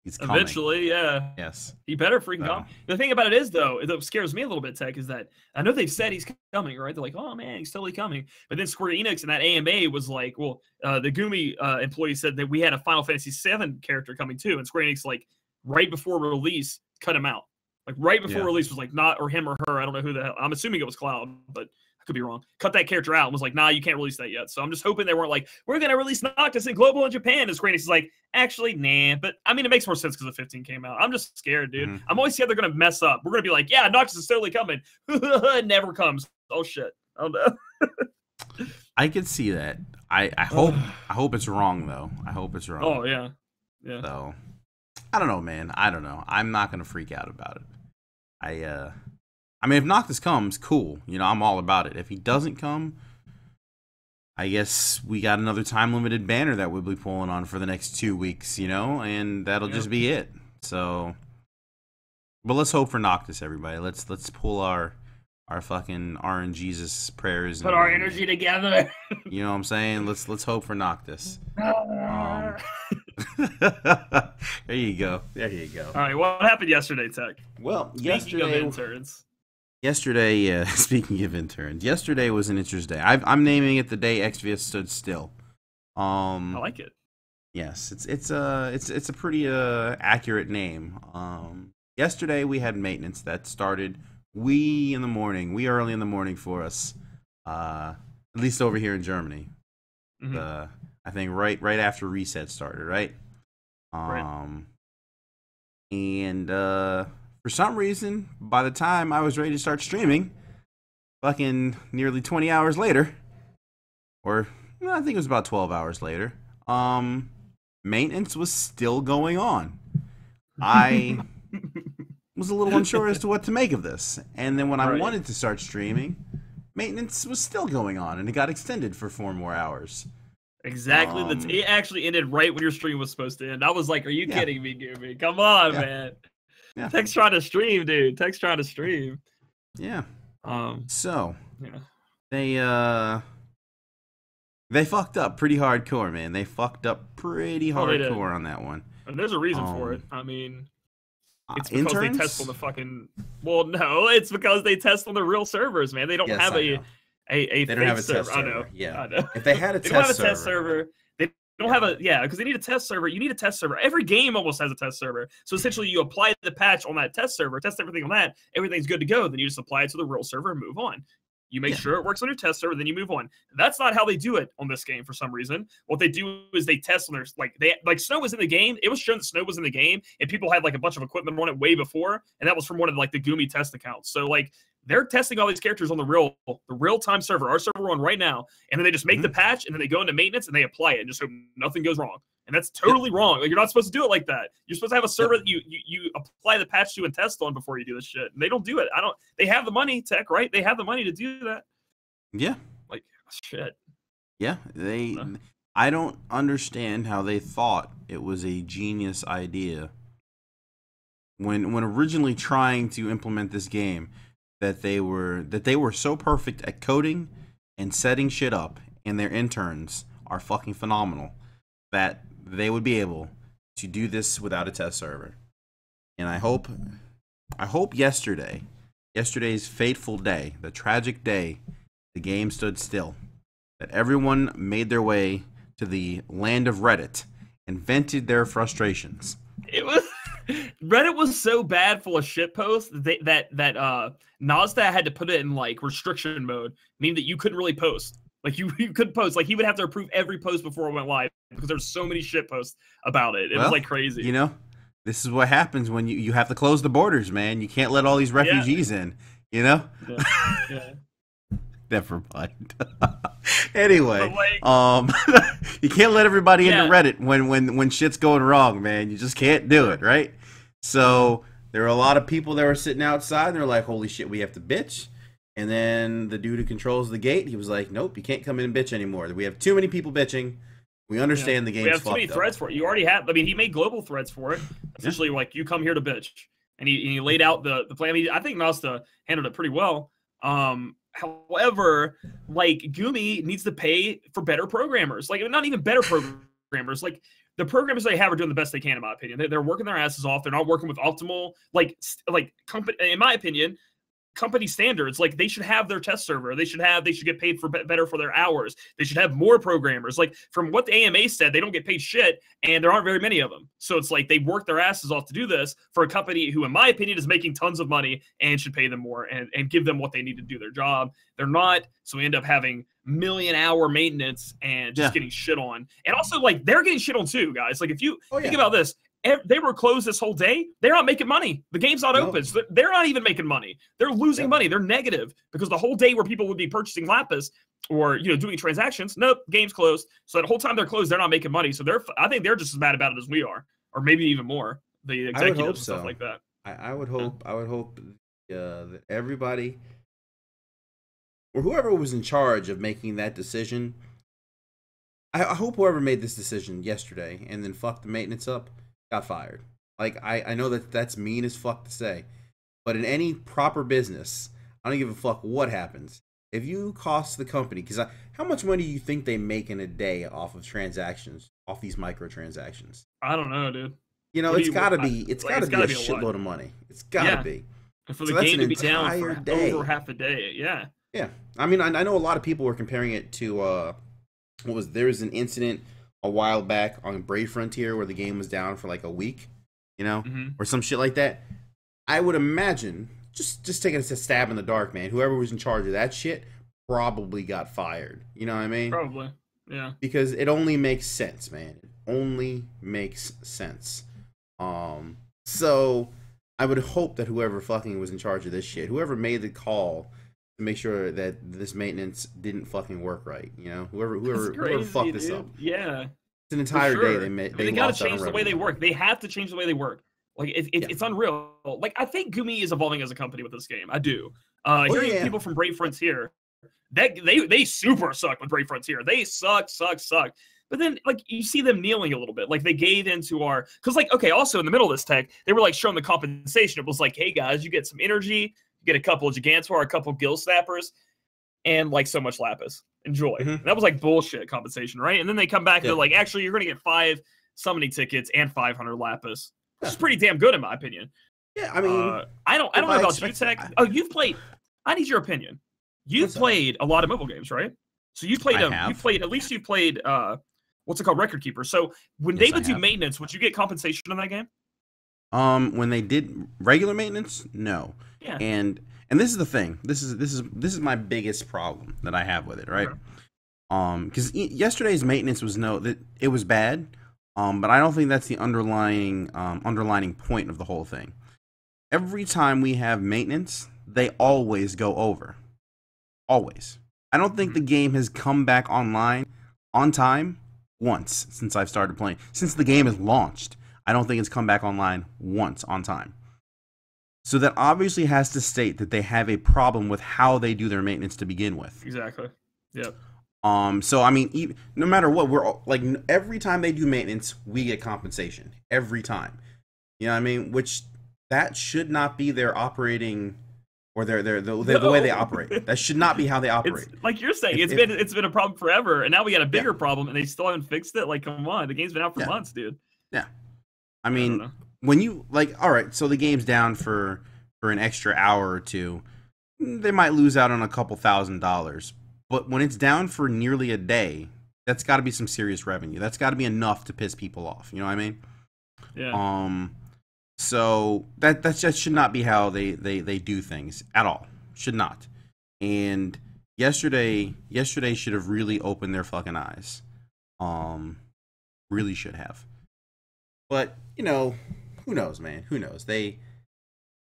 He's coming. Eventually, yeah. Yes. He better freaking come. The thing about it is, though, that scares me a little bit, Tech, is that I know they've said he's coming, right? They're like, oh, man, he's totally coming. But then Square Enix and that AMA was like, well, the Gumi employee said that we had a Final Fantasy VII character coming, too. And Square Enix, right before release, cut him out. Right before release was not, or him or her, I don't know who the hell. I'm assuming it was Cloud, but I could be wrong. Cut that character out and was like, nah, you can't release that yet. So I'm just hoping they weren't like, we're going to release Noctis in global in Japan. And Square Enix is like, actually, nah. But I mean, it makes more sense because the 15 came out. I'm just scared, dude. Mm-hmm. I'm always scared they're going to mess up. We're going to be like, yeah, Noctis is totally coming. It never comes. Oh, shit. Oh, no. I could see that. I hope it's wrong, though. I hope it's wrong. Oh, yeah. Yeah. So, I don't know, man. I don't know. I'm not going to freak out about it. I mean, if Noctis comes, cool. I'm all about it. If he doesn't come, I guess we got another time-limited banner that we'll be pulling on for the next 2 weeks, and that'll just be it. So, but let's hope for Noctis, everybody. Let's pull our fucking RNGesus prayers. Put our energy together. You know what I'm saying? Let's hope for Noctis. There you go. All right, what happened yesterday, Tech? Well, speaking of interns. Speaking of interns, yesterday was an interesting day. I'm naming it the day Exvius stood still. I like it. Yes, it's a pretty accurate name. Yesterday we had maintenance that started wee early in the morning for us. At least over here in Germany. Mm-hmm. I think right after reset started, right? And for some reason, by the time I was ready to start streaming, fucking nearly 20 hours later, or I think it was about 12 hours later, maintenance was still going on. I was a little unsure as to what to make of this. And then when I wanted to start streaming, maintenance was still going on, and it got extended for 4 more hours. Exactly. It actually ended right when your stream was supposed to end. I was like, are you kidding me, Gooby? Come on, man. Yeah. Tech's trying to stream, dude. Tech's trying to stream. Yeah. So yeah. They fucked up pretty hardcore, man. They fucked up pretty hardcore on that one. And there's a reason for it. I mean, it's because interns? they test on the fucking. Well, no, it's because they test on the real servers, man. They don't have a they don't have a server. test server. I know. Yeah. I know. If they had a they test don't have a test server. They don't have a because they need a test server. You need a test server. Every game almost has a test server. So essentially, you apply the patch on that test server, test everything on that. Everything's good to go. Then you just apply it to the real server and move on. You make sure it works on your test server, then you move on. That's not how they do it on this game for some reason. What they do is they test on their like Snow was in the game. It was shown that Snow was in the game, and people had like a bunch of equipment on it way before, and that was from one of like the Goomy test accounts. So like they're testing all these characters on the real time server, our server one right now, and then they just make the patch, and then they go into maintenance and they apply it and just hope nothing goes wrong. And that's totally wrong. Like you're not supposed to do it like that. You're supposed to have a server that you apply the patch to and test on before you do this shit. And they don't do it. They have the money, Tech, right? They have the money to do that. Yeah. Like shit. Yeah, I don't understand how they thought it was a genius idea when originally trying to implement this game that they were so perfect at coding and setting shit up, and their interns are fucking phenomenal that they would be able to do this without a test server. And I hope yesterday's fateful day, the tragic day the game stood still, that everyone made their way to the land of Reddit and vented their frustrations. Reddit was so bad full of shit posts that Nazda had to put it in like restriction mode, meaning that you couldn't really post. Like you couldn't post. Like he would have to approve every post before it went live because there's so many shit posts about it. It was like crazy. You know, this is what happens when you have to close the borders, man. You can't let all these refugees in. You know. Yeah. Never mind. Anyway, you can't let everybody into Reddit when shit's going wrong, man. You just can't do it, right? So there are a lot of people that were sitting outside, and they're like, "Holy shit, we have to bitch." And then the dude who controls the gate, he was like, "Nope, you can't come in and bitch anymore. We have too many people bitching. We understand the game's fucked up. We have too many threads for it. You already have. I mean, he made global threads for it. Essentially, like you come here to bitch, and he laid out the plan. I mean, I think Nasta handled it pretty well. However, like Goomy needs to pay for better programmers. Like not even better programmers. Like the programmers they have are doing the best they can, in my opinion. They're working their asses off. They're not working with optimal company. In my opinion, company standards. Like they should have their test server. They should get paid for better for their hours. They should have more programmers. Like from what the AMA said, they don't get paid shit, and there aren't very many of them. So it's like they work their asses off to do this for a company who, in my opinion, is making tons of money and should pay them more and give them what they need to do their job. They're not, so we end up having million-hour maintenance and just getting shit on. And also, like they're getting shit on too, guys. Like if you think about this. They were closed this whole day. They're not making money. The game's not open. So they're not even making money. They're losing money. They're negative because the whole day where people would be purchasing Lapis or doing transactions, nope, game's closed. So that whole time they're closed, they're not making money. So I think they're just as mad about it as we are, or maybe even more. The executives and stuff like that. I would hope. I would hope that everybody or whoever was in charge of making that decision. I hope whoever made this decision yesterday and then fucked the maintenance up got fired. Like I know that's mean as fuck to say, but in any proper business, I don't give a fuck what happens. If you cost the company, because how much money do you think they make in a day off of transactions, off these microtransactions? I don't know, dude. It's gotta be a shitload of money. It's gotta be. And for the game to be down for over half a day, yeah. I mean, I know a lot of people were comparing it to there was an incident a while back on Brave Frontier where the game was down for like a week, or some shit like that. I would imagine, just taking a stab in the dark, man, whoever was in charge of that shit probably got fired. You know what I mean? Probably, yeah. Because it only makes sense, man. It only makes sense. So I would hope that whoever fucking was in charge of this shit, whoever made the call to make sure that this maintenance didn't fucking work right, whoever fucked this up. Yeah. It's an entire day they gotta change the way they work. They have to change the way they work. Like it's unreal. Like I think Gumi is evolving as a company with this game. I do. Hearing people from Brave Frontier, that they super suck with Brave Frontier. They suck. But then like you see them kneeling a little bit. Like they gave into our because like okay, also in the middle of this tech, they were like showing the compensation. It was like, hey guys, you get some energy, you get a couple of Gigantor, a couple of Gill Snappers, and like so much Lapis. Enjoy. That was like bullshit compensation, right? And then they come back and they're like, actually, you're gonna get 5 summoning tickets and 500 Lapis. Which is pretty damn good in my opinion. Yeah, I mean, I don't know about you, Tech. Oh, you've played. I need your opinion. You've played a lot of mobile games, right? So you played them. You've played you've played what's it called, Record Keeper. So when they would do maintenance, would you get compensation in that game? When they did regular maintenance, no. Yeah. And this is the thing. This is my biggest problem that I have with it, right? Because yesterday's maintenance was it was bad. But I don't think that's the underlying point of the whole thing. Every time we have maintenance, they always go over. Always. I don't think the game has come back online on time once since I've started playing. Since the game is launched, I don't think it's come back online once on time. So that obviously has to state that they have a problem with how they do their maintenance to begin with. Exactly. Yep. So I mean, no matter what, we're like every time they do maintenance, we get compensation every time. You know what I mean? Which that should not be their operating or the way they operate. That should not be how they operate. It's, like you're saying, it's been a problem forever, and now we got a bigger problem, and they still haven't fixed it. Like, come on, the game's been out for months, dude. Yeah, I mean, when you like, all right, so the game's down for an extra hour or two, they might lose out on a couple $1,000. But when it's down for nearly a day, that's got to be some serious revenue. That's got to be enough to piss people off. You know what I mean? Yeah. So that just should not be how they do things at all. Should not. And yesterday should have really opened their fucking eyes. Really should have. But you know, who knows, man? Who knows?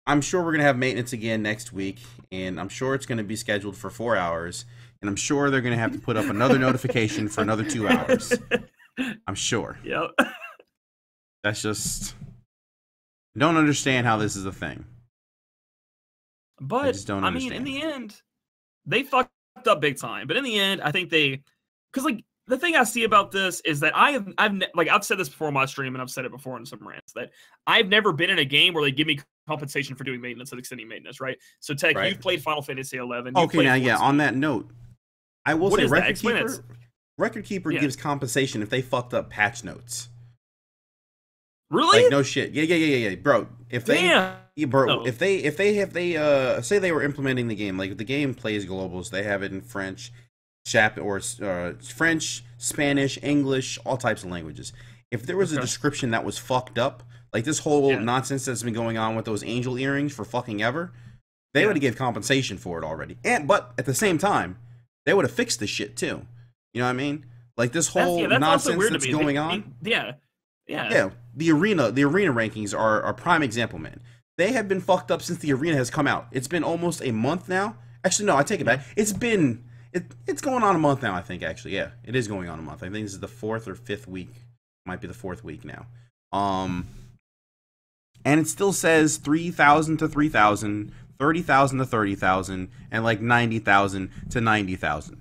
I'm sure we're gonna have maintenance again next week, and I'm sure it's gonna be scheduled for 4 hours. And I'm sure they're going to have to put up another notification for another 2 hours. I'm sure. Yep. That's just... don't understand how this is a thing. But, I just don't understand. I mean, in the end, they fucked up big time. But in the end, I think they... Because, like, the thing I see about this is that I've said this before on my stream, and I've said it before in some rants, that I've never been in a game where they give me compensation for doing maintenance and extending maintenance, right? So, Tech, you've played Final Fantasy 11. Okay, now, yeah, on that note, I will say Record Keeper Yeah. gives compensation if they fucked up patch notes. Really? Like no shit. Yeah, bro. If they if they say they were implementing the game, like if the game plays globals, they have it in French, French, Spanish, English, all types of languages. If there was a description that was fucked up, like this whole nonsense that's been going on with those angel earrings for fucking ever, they would have given compensation for it already. But at the same time, they would have fixed this shit too. You know what I mean? Like this whole nonsense that's going on. Yeah. The arena rankings are a prime example, man. They have been fucked up since the arena has come out. It's been almost a month now. Actually, no, I take it back. It's going on a month now, I think, actually. Yeah, it is going on a month. I think this is the 4th or 5th week. Might be the 4th week now. And it still says 3,000 to 3,000, 30,000 to 30,000, and like 90,000 to 90,000.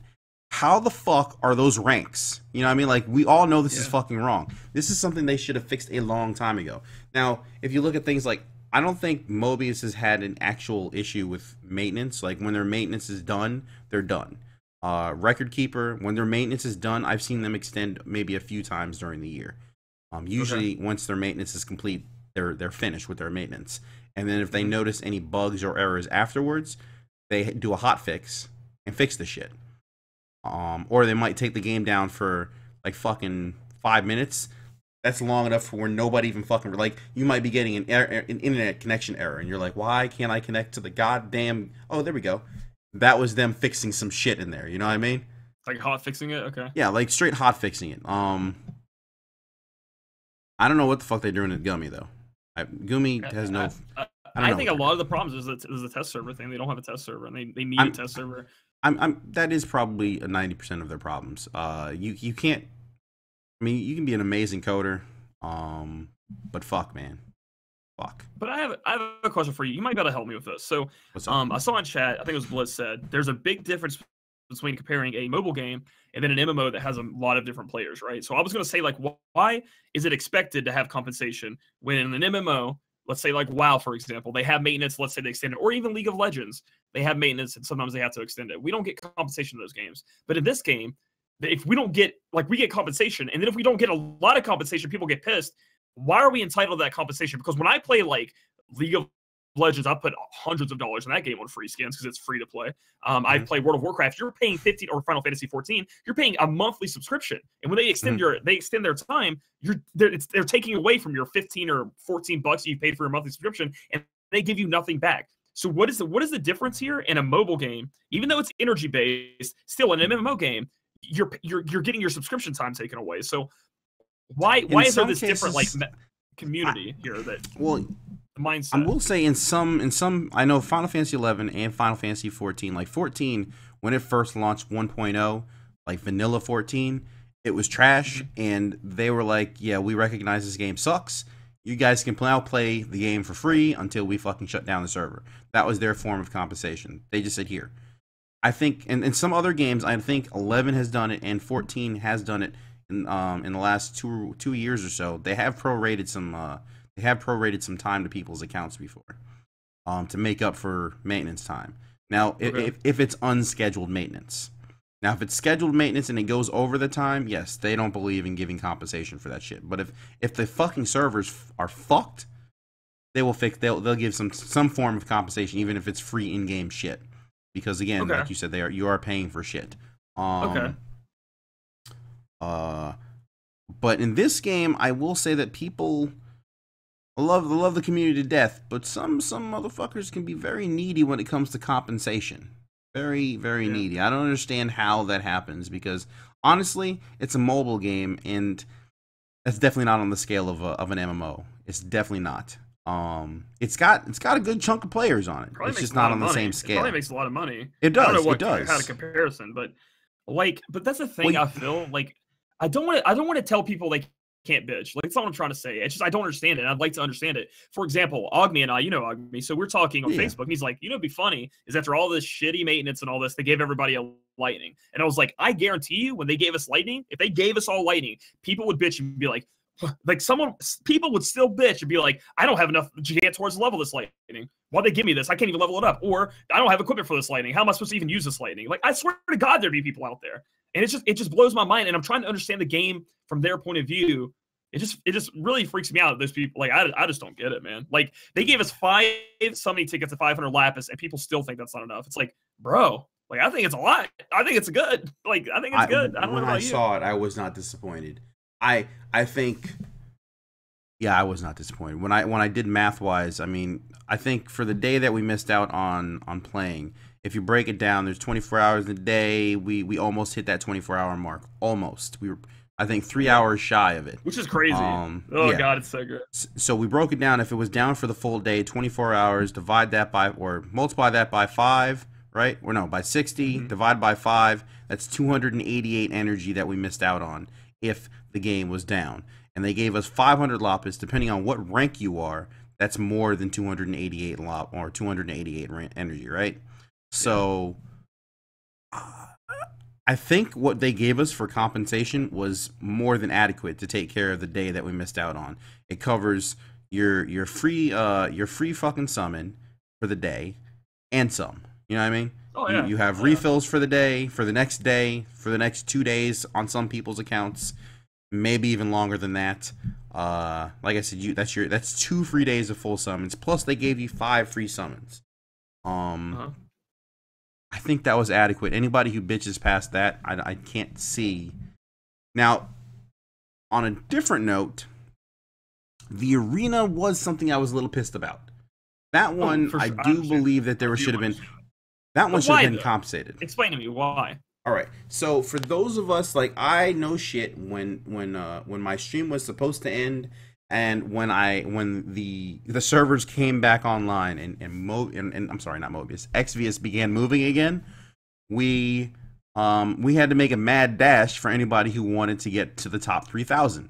How the fuck are those ranks? You know what I mean? Like, we all know this is fucking wrong. This is something they should have fixed a long time ago. Now, if you look at things like, I don't think Mobius has had an actual issue with maintenance. Like, when their maintenance is done, they're done. Record Keeper, when their maintenance is done, I've seen them extend maybe a few times during the year. Usually, once their maintenance is complete, they're finished with their maintenance. And then if they notice any bugs or errors afterwards, they do a hot fix and fix the shit. Or they might take the game down for like fucking 5 minutes. That's long enough for where nobody even fucking, like, you might be getting an internet connection error, and you're like, why can't I connect to the goddamn? Oh, there we go. That was them fixing some shit in there. You know what I mean? Like hot fixing it. Okay. Yeah, like straight hot fixing it. I don't know what the fuck they're doing at Gummy though. Gummy has no. I think a lot of the problems is the test server thing. They don't have a test server, and they need a test server. That is probably 90% of their problems. You can't. I mean, you can be an amazing coder, but fuck, man, Fuck. But I have a question for you. You might be able to help me with this. So, What's up? I saw in chat, I think it was Blitz said, there's a big difference between comparing a mobile game and then an MMO that has a lot of different players, right? So I was going to say, like, why is it expected to have compensation when in an MMO, let's say like WoW, for example, they have maintenance, let's say they extend it, or even League of Legends, they have maintenance and sometimes they have to extend it. We don't get compensation in those games. But in this game, if we don't get, like, we get compensation, and then if we don't get a lot of compensation, people get pissed. Why are we entitled to that compensation? Because when I play like League of Legends, I put hundreds of dollars in that game on free skins because it's free to play. I play World of Warcraft. You're paying 15 or Final Fantasy 14. You're paying a monthly subscription, and when they extend their time, they're taking away from your 15 or 14 bucks you paid for your monthly subscription, and they give you nothing back. So what is the difference here in a mobile game? Even though it's energy based, still in an MMO game, you're getting your subscription time taken away. So why is there this different like community here that mindset? I will say in some I know Final Fantasy 11 and Final Fantasy 14, like 14 when it first launched 1.0, like vanilla 14, it was trash, and they were like, yeah, we recognize this game sucks. You guys can now play the game for free until we fucking shut down the server. That was their form of compensation. They just said, here. I think in some other games, I think 11 has done it and 14 has done it in the last two years or so. They have prorated some time to people's accounts before, to make up for maintenance time. Now, if it's unscheduled maintenance. Now, if it's scheduled maintenance and it goes over the time, yes, they don't believe in giving compensation for that shit. But if the fucking servers are fucked, they'll give some form of compensation, even if it's free in-game shit. Because again, like you said, you are paying for shit. But in this game, I will say that people love the community to death, but some motherfuckers can be very needy when it comes to compensation. Very, very needy. I don't understand how that happens, because honestly, it's a mobile game, and that's definitely not on the scale of an MMO. It's definitely not. It's got a good chunk of players on it. It's just not on the same scale. It probably makes a lot of money. It does. I don't know it does. How to comparison, but that's the thing. I feel like I don't want to tell people they can't bitch. Like, that's not what I'm trying to say. It's just I don't understand it, and I'd like to understand it. For example, Ogmi and I, you know Ogmi, so we're talking on Facebook, and he's like, it'd be funny is after all this shitty maintenance and all this, they gave everybody a lightning. And I was like, I guarantee you, when they gave us lightning, if they gave us all lightning, people would bitch and be like people would still bitch and be like, I don't have enough to get towards the level of this lightning. Why'd they give me this? I can't even level it up. Or I don't have equipment for this lightning. How am I supposed to even use this lightning? Like, I swear to God, there'd be people out there. And it just blows my mind. And I'm trying to understand the game from their point of view. It just really freaks me out. Those people, like, I just don't get it, man. Like, they gave us 5 summoning tickets at 500 lapis, and people still think that's not enough. It's like, bro, like, I think it's a lot. I think it's good. Like, I think it's good. I don't know about you. When I saw it, I was not disappointed. I think, yeah, I was not disappointed. When I did math wise, I mean, I think for the day that we missed out on playing, if you break it down, there's 24 hours in a day. We almost hit that 24-hour mark. Almost. We were, I think, 3 hours shy of it. Which is crazy. God, it's so good. So we broke it down. If it was down for the full day, 24 hours, divide that by, or multiply that by 5, right? Or no, by 60, divide by 5. That's 288 energy that we missed out on if the game was down. And they gave us 500 lapis, depending on what rank you are. That's more than 288 or 288 energy, right? So I think what they gave us for compensation was more than adequate to take care of the day that we missed out on. It covers your free fucking summon for the day and some. You know what I mean? Oh, yeah. You have refills for the day, for the next day, for the next 2 days on some people's accounts, maybe even longer than that. Like I said, that's 2 free days of full summons. Plus, they gave you 5 free summons. I think that was adequate. Anybody who bitches past that, I can't see. Now, on a different note, the arena was something I was a little pissed about. That one, I do believe that there should have been. That one should have been compensated. Explain to me why. All right. So for those of us, like, I know shit when my stream was supposed to end, and when the servers came back online and I'm sorry, not Mobius, Exvius began moving again, we had to make a mad dash for anybody who wanted to get to the top 3,000.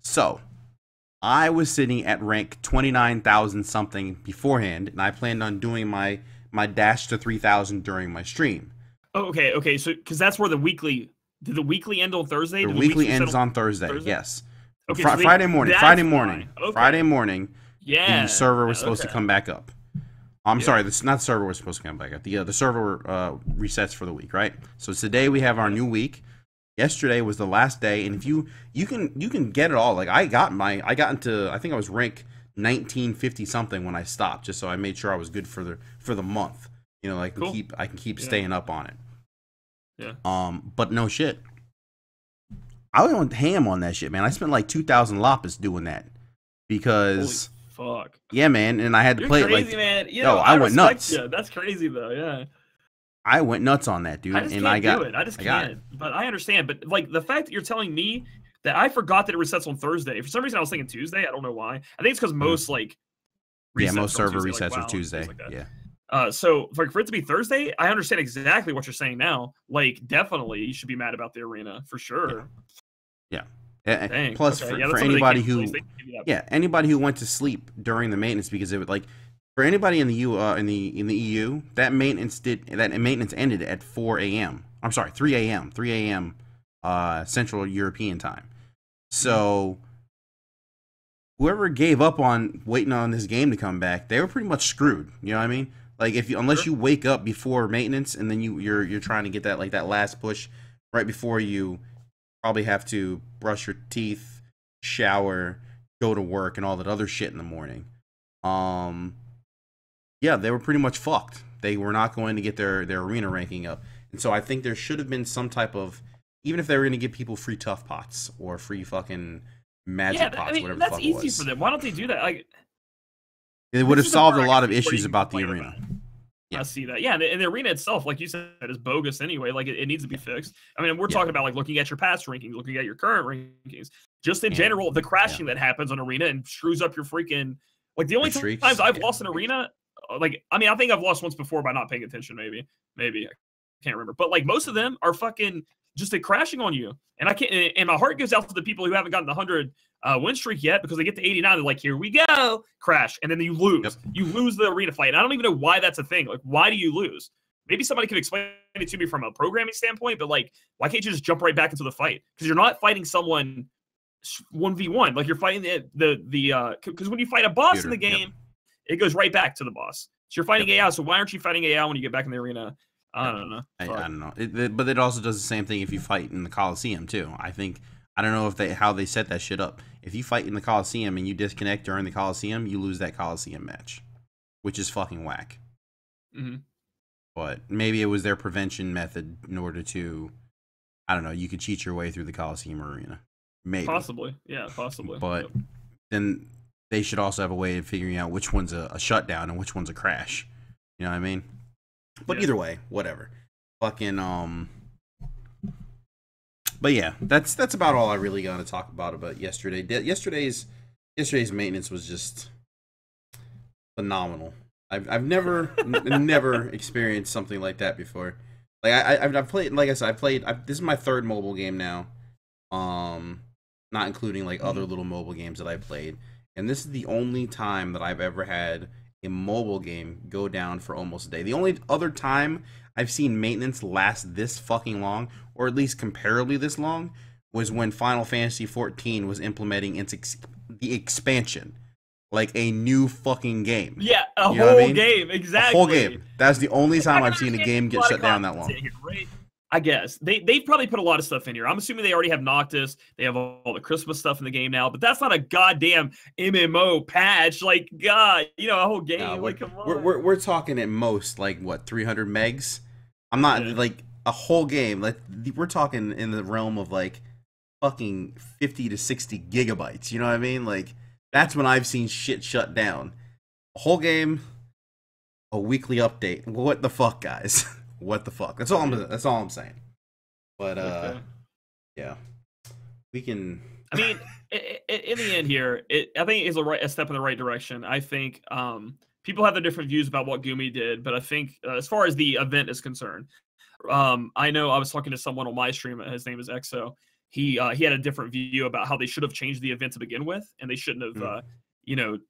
So I was sitting at rank 29,000 something beforehand, and I planned on doing my dash to 3,000 during my stream. Oh, okay. So, because that's where did the weekly end on Thursday? The weekly ends on Thursday. Yes. Okay, Friday morning. Okay. Friday morning. Yeah. The server was supposed to come back up. I'm sorry, this not the server was supposed to come back up. The server resets for the week, right? So today we have our new week. Yesterday was the last day, and if you can get it all. Like I got into, I think I was rank 1950 something when I stopped, just so I made sure I was good for the month. You know, like cool. I can keep staying up on it. Yeah. But no shit. I went ham on that shit, man. I spent like 2,000 lapis doing that because holy fuck. Yeah, man, and I had to play crazy, it like, man. You know, I went nuts. You. That's crazy though. Yeah. I went nuts on that, dude. I just can't do it. I just can't. But I understand. But like the fact that you're telling me that I forgot that it resets on Thursday. For some reason, I was thinking Tuesday. I don't know why. I think it's because most like most server Tuesday, resets are Tuesday. Like yeah. So for it to be Thursday, I understand exactly what you're saying now. Like definitely, you should be mad about the arena for sure. Yeah. Dang. Plus, for anybody who anybody who went to sleep during the maintenance, because it would like. For anybody in the EU, that maintenance ended at 4 a.m. I'm sorry, 3 a.m. 3 a.m. Central European time. So whoever gave up on waiting on this game to come back, they were pretty much screwed. You know what I mean? Like unless you wake up before maintenance and then you're trying to get that that last push right before you probably have to brush your teeth, shower, go to work, and all that other shit in the morning. Yeah, they were pretty much fucked. They were not going to get their arena ranking up. And so I think there should have been some type of, even if they were going to give people free tough pots or free fucking magic pots, whatever the fuck it was. That's easy for them. Why don't they do that? Like, it would have solved a lot of issues about the arena. Yeah. I see that. Yeah, and the arena itself, like you said, is bogus anyway. Like, it needs to be fixed. I mean, we're talking about, like, looking at your past rankings, looking at your current rankings. Just in general, the crashing that happens on arena and screws up your freaking... Like, the only times I've lost an arena... Like, I mean, I think I've lost once before by not paying attention, maybe. I can't remember. But, like, most of them are fucking just crashing on you. And I can't, and my heart goes out to the people who haven't gotten the 100 win streak yet, because they get to 89. They're like, here we go, crash. And then you lose. Yep. You lose the arena fight. And I don't even know why that's a thing. Like, why do you lose? Maybe somebody could explain it to me from a programming standpoint, but, like, why can't you just jump right back into the fight? Because you're not fighting someone 1v1. Like, you're fighting because when you fight a boss in the game, it goes right back to the boss. So you're fighting AI. So why aren't you fighting AI when you get back in the arena? I don't know. I don't know. But it also does the same thing if you fight in the Coliseum too. I don't know how they set that shit up. If you fight in the Coliseum and you disconnect during the Coliseum, you lose that Coliseum match, which is fucking whack. Mm-hmm. But maybe it was their prevention method in order to, I don't know, you could cheat your way through the Coliseum arena. Maybe. Possibly. Yeah, possibly. But then they should also have a way of figuring out which one's a shutdown and which one's a crash. You know what I mean? But either way, whatever. Fucking But yeah, that's about all I really got to talk about yesterday. Yesterday's maintenance was just phenomenal. I've never never experienced something like that before. Like I've played, like I said, this is my third mobile game now. Not including like other little mobile games that I played. And this is the only time that I've ever had a mobile game go down for almost a day. The only other time I've seen maintenance last this fucking long, or at least comparably this long, was when Final Fantasy XIV was implementing the expansion. Like a new fucking game. Yeah, a whole game, exactly. A whole game. That's the only time I've seen a game get shut down that long. I guess they've probably put a lot of stuff in here. I'm assuming they already have Noctis. They have all the Christmas stuff in the game now, but that's not a goddamn MMO patch. Like, God, a whole game. No, like, come on. We're talking at most like what, 300 megs? I'm not like a whole game. Like, we're talking in the realm of like fucking 50 to 60 gigabytes. You know what I mean? Like, that's when I've seen shit shut down. A whole game, a weekly update. What the fuck, guys? What the fuck? That's all I'm saying. But yeah, we can. I mean, in the end here, I think it's a step in the right direction. I think people have their different views about what Gumi did, but I think as far as the event is concerned, I know I was talking to someone on my stream. His name is Exo. he had a different view about how they should have changed the event to begin with, and they shouldn't have.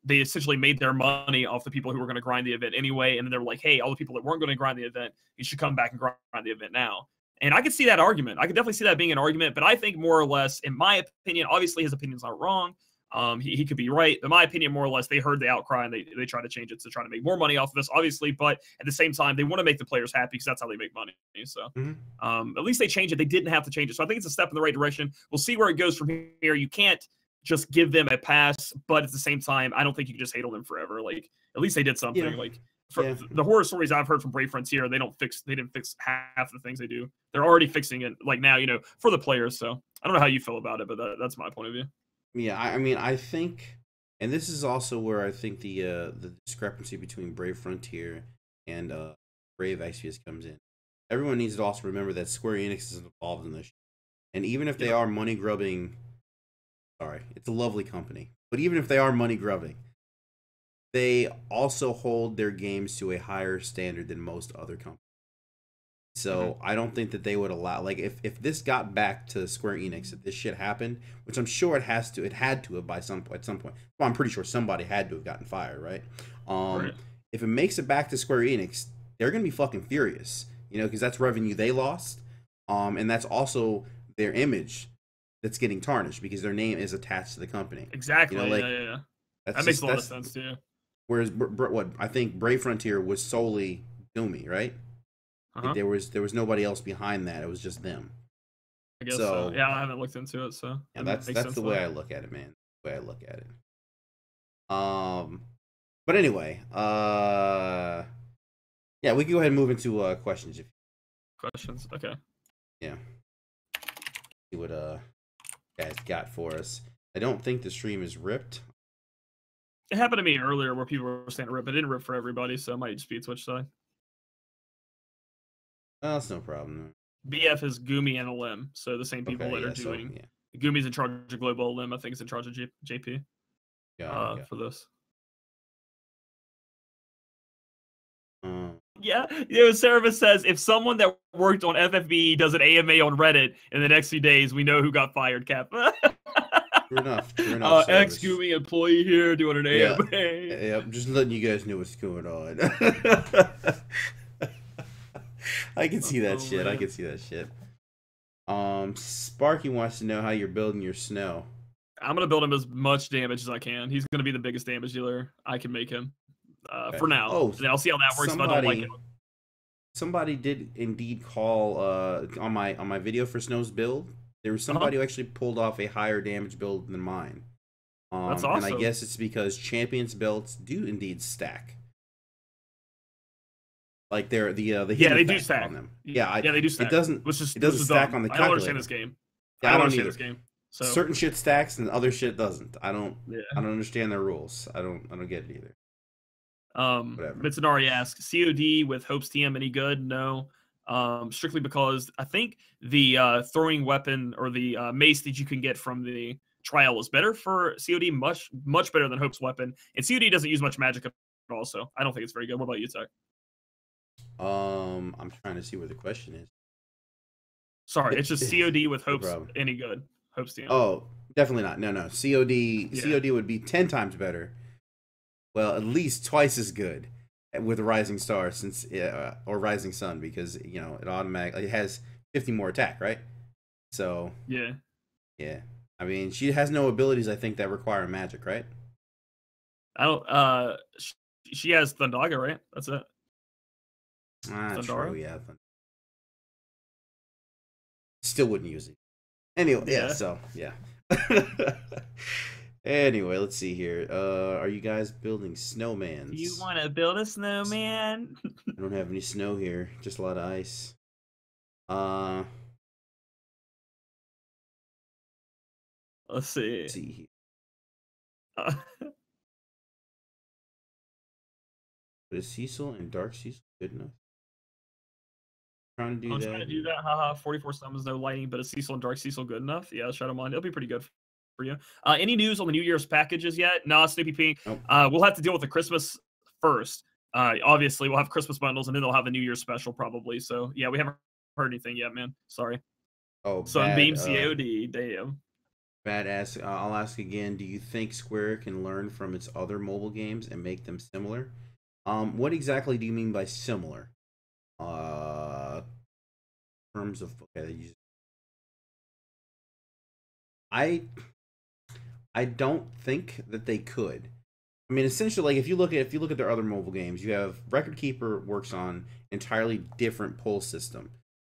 They essentially made their money off the people who were going to grind the event anyway, and then they were like, "Hey, all the people that weren't going to grind the event, you should come back and grind the event now." And I could see that argument. I could definitely see that being an argument, but I think more or less, in my opinion, obviously his opinion's not wrong. He could be right. In my opinion, more or less, they heard the outcry and they tried to change it to try to make more money off of this, obviously. But at the same time, they want to make the players happy because that's how they make money. So at least they changed it. They didn't have to change it. So I think it's a step in the right direction. We'll see where it goes from here. You can't just give them a pass, but at the same time, I don't think you can just hate on them forever. Like, at least they did something. Yeah. Like, the horror stories I've heard from Brave Frontier, they didn't fix half the things they do. They're already fixing it, like now, for the players. So I don't know how you feel about it, but that's my point of view. Yeah, I mean, I think, and this is also where I think the discrepancy between Brave Frontier and Brave Exvius comes in. Everyone needs to also remember that Square Enix is involved in this, and even if they are money grubbing. Sorry, it's a lovely company. But even if they are money grubbing, they also hold their games to a higher standard than most other companies. So I don't think that they would allow, like, if this got back to Square Enix, if this shit happened, which I'm sure it had to have at some point. Well, I'm pretty sure somebody had to have gotten fired, right? Right. If it makes it back to Square Enix, they're gonna be fucking furious, because that's revenue they lost, and that's also their image that's getting tarnished because their name is attached to the company. Exactly. Yeah. That makes a lot of sense too. Whereas what I think Brave Frontier was solely Doomy, right? Like there was nobody else behind that. It was just them. I guess so. Yeah, I haven't looked into it, so yeah, that's the way I look at it, man. The way I look at it. But anyway, yeah, we can go ahead and move into questions. Questions, okay. Yeah. See what guys got for us. I don't think the stream is ripped. It happened to me earlier where people were saying it rip. It didn't rip for everybody, so it might just be Twitch side. Oh, that's no problem. BF is Gumi and Alim, so the same people that are doing. Gumi's in charge of Global, Alim I think is in charge of JP. For this. Yeah, Cerebus says if someone that worked on FFB does an AMA on Reddit in the next few days, we know who got fired, Cap. True enough. Ex-Gumi employee here doing an AMA. Yeah, I'm just letting you guys know what's going on. I can see that shit. Man. I can see that shit. Sparky wants to know how you're building your snow. I'm gonna build him as much damage as I can. He's gonna be the biggest damage dealer I can make him. For now. And I'll see how that works if I don't like it. Somebody did indeed call on my video for Snow's build. There was somebody who actually pulled off a higher damage build than mine. That's awesome. And I guess it's because champions belts do indeed stack. Like they're the they do stack on them. Yeah, they do stack. It doesn't stack on the calculator. I don't understand this game. Yeah, I don't understand this game. So certain shit stacks and other shit doesn't. I don't understand their rules. I don't get it either. Mitsunari asks, COD with Hope's TM any good? No. Strictly because I think the throwing weapon or the mace that you can get from the trial is better for COD, much better than Hope's weapon. And COD doesn't use much magic at all, so I don't think it's very good. What about you, Tech? I'm trying to see where the question is. Sorry, it's just COD with Hope's any good. Hope's TM. Oh, definitely not. No. COD would be 10 times better. Well, at least twice as good with Rising Star or Rising Sun because it automatically has 50 more attack, right? So yeah. I mean, she has no abilities I think that require magic, right? I don't. She has Thundaga, right? That's it. True, yeah. Still wouldn't use it. Anyway, so yeah. Anyway, let's see here. Are you guys building snowmans? You want to build a snowman? I don't have any snow here. Just a lot of ice. Let's see. But is Cecil and Dark Cecil good enough? Trying to do that. Haha, 44 summons, no lighting, but is Cecil and Dark Cecil good enough? Yeah, Shadowmon. It'll be pretty good for you. Any news on the New Year's packages yet? No, Snoopy P. Nope. We'll have to deal with the Christmas first. Obviously, we'll have Christmas bundles, and then they'll have a New Year's special probably. So, yeah, we haven't heard anything yet, man. Sorry. Oh, Sunbeam COD, damn. Badass. I'll ask again. Do you think Square can learn from its other mobile games and make them similar? What exactly do you mean by similar? In terms of I don't think that they could. I mean, essentially, like if you look at their other mobile games, you have Record Keeper works on entirely different pull system,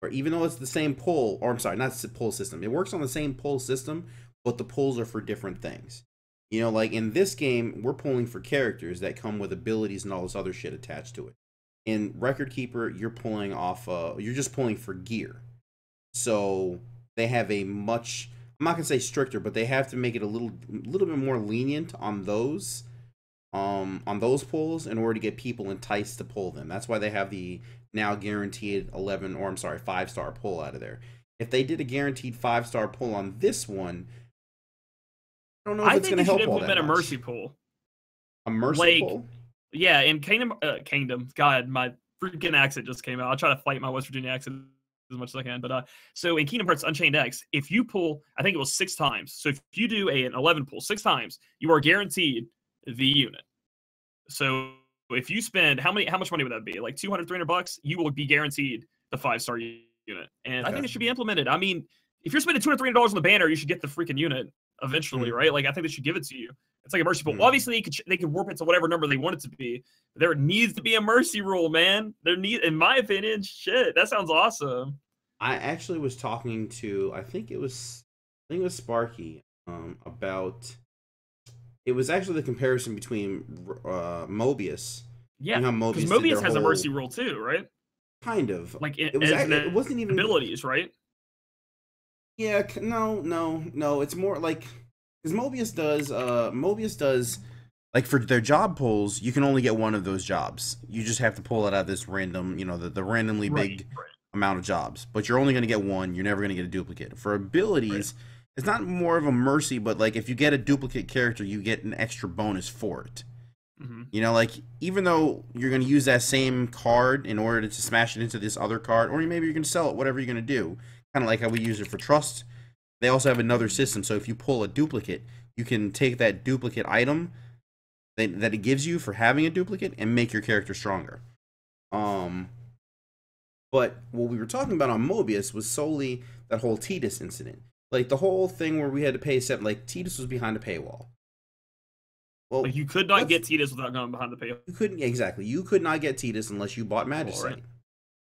or even though it's the same pull, or I'm sorry, not pull system, it works on the same pull system, but the pulls are for different things. You know, like in this game, we're pulling for characters that come with abilities and all this other shit attached to it. In Record Keeper, you're pulling off, you're just pulling for gear. So they have a much, I'm not gonna say stricter, but they have to make it a little bit more lenient on those pulls in order to get people enticed to pull them. That's why they have the now guaranteed 11, or I'm sorry, 5-star pull out of there. If they did a guaranteed 5-star pull on this one, I don't know if it's going to help all that much. I think they should implement a mercy pull. A mercy pull? Yeah, in Kingdom. God, my freaking accent just came out. I'll try to fight my West Virginia accent as much as I can. But so in Kingdom Hearts Unchained X, if you pull, I think it was 6 times. So if you do an 11 pull 6 times, you are guaranteed the unit. So if you spend how much money would that be? Like $200-$300, you will be guaranteed the 5-star unit. And I think it should be implemented. I mean, if you're spending $200-$300 on the banner, you should get the freaking unit eventually, right? Like I think they should give it to you. It's like a mercy pull. Obviously, they could warp it to whatever number they want it to be. But there needs to be a mercy rule, man. In my opinion, shit, that sounds awesome. I actually was talking to, I think it was Sparky, about. It was actually the comparison between Mobius. Yeah, because Mobius has a mercy rule too, right? Kind of. Like it wasn't even abilities, right? Yeah, no. It's more like because Mobius does like for their job pulls, you can only get one of those jobs. You just have to pull it out of this random, the randomly big amount of jobs. But you're only going to get one. You're never going to get a duplicate. For abilities. Right. It's not more of a mercy, but like if you get a duplicate character, you get an extra bonus for it. Mm-hmm. Like even though you're going to use that same card in order to smash it into this other card, or maybe you're going to sell it, whatever you're going to do. Kind of like how we use it for trust. They also have another system, so if you pull a duplicate, you can take that duplicate item that it gives you for having a duplicate and make your character stronger. But what we were talking about on Mobius was solely that whole Tidus incident. Like the whole thing where we had to pay like Tidus was behind a paywall. Well, like you could not get Tidus without going behind the paywall. You couldn't exactly. You could not get Tidus unless you bought Majesty. Right.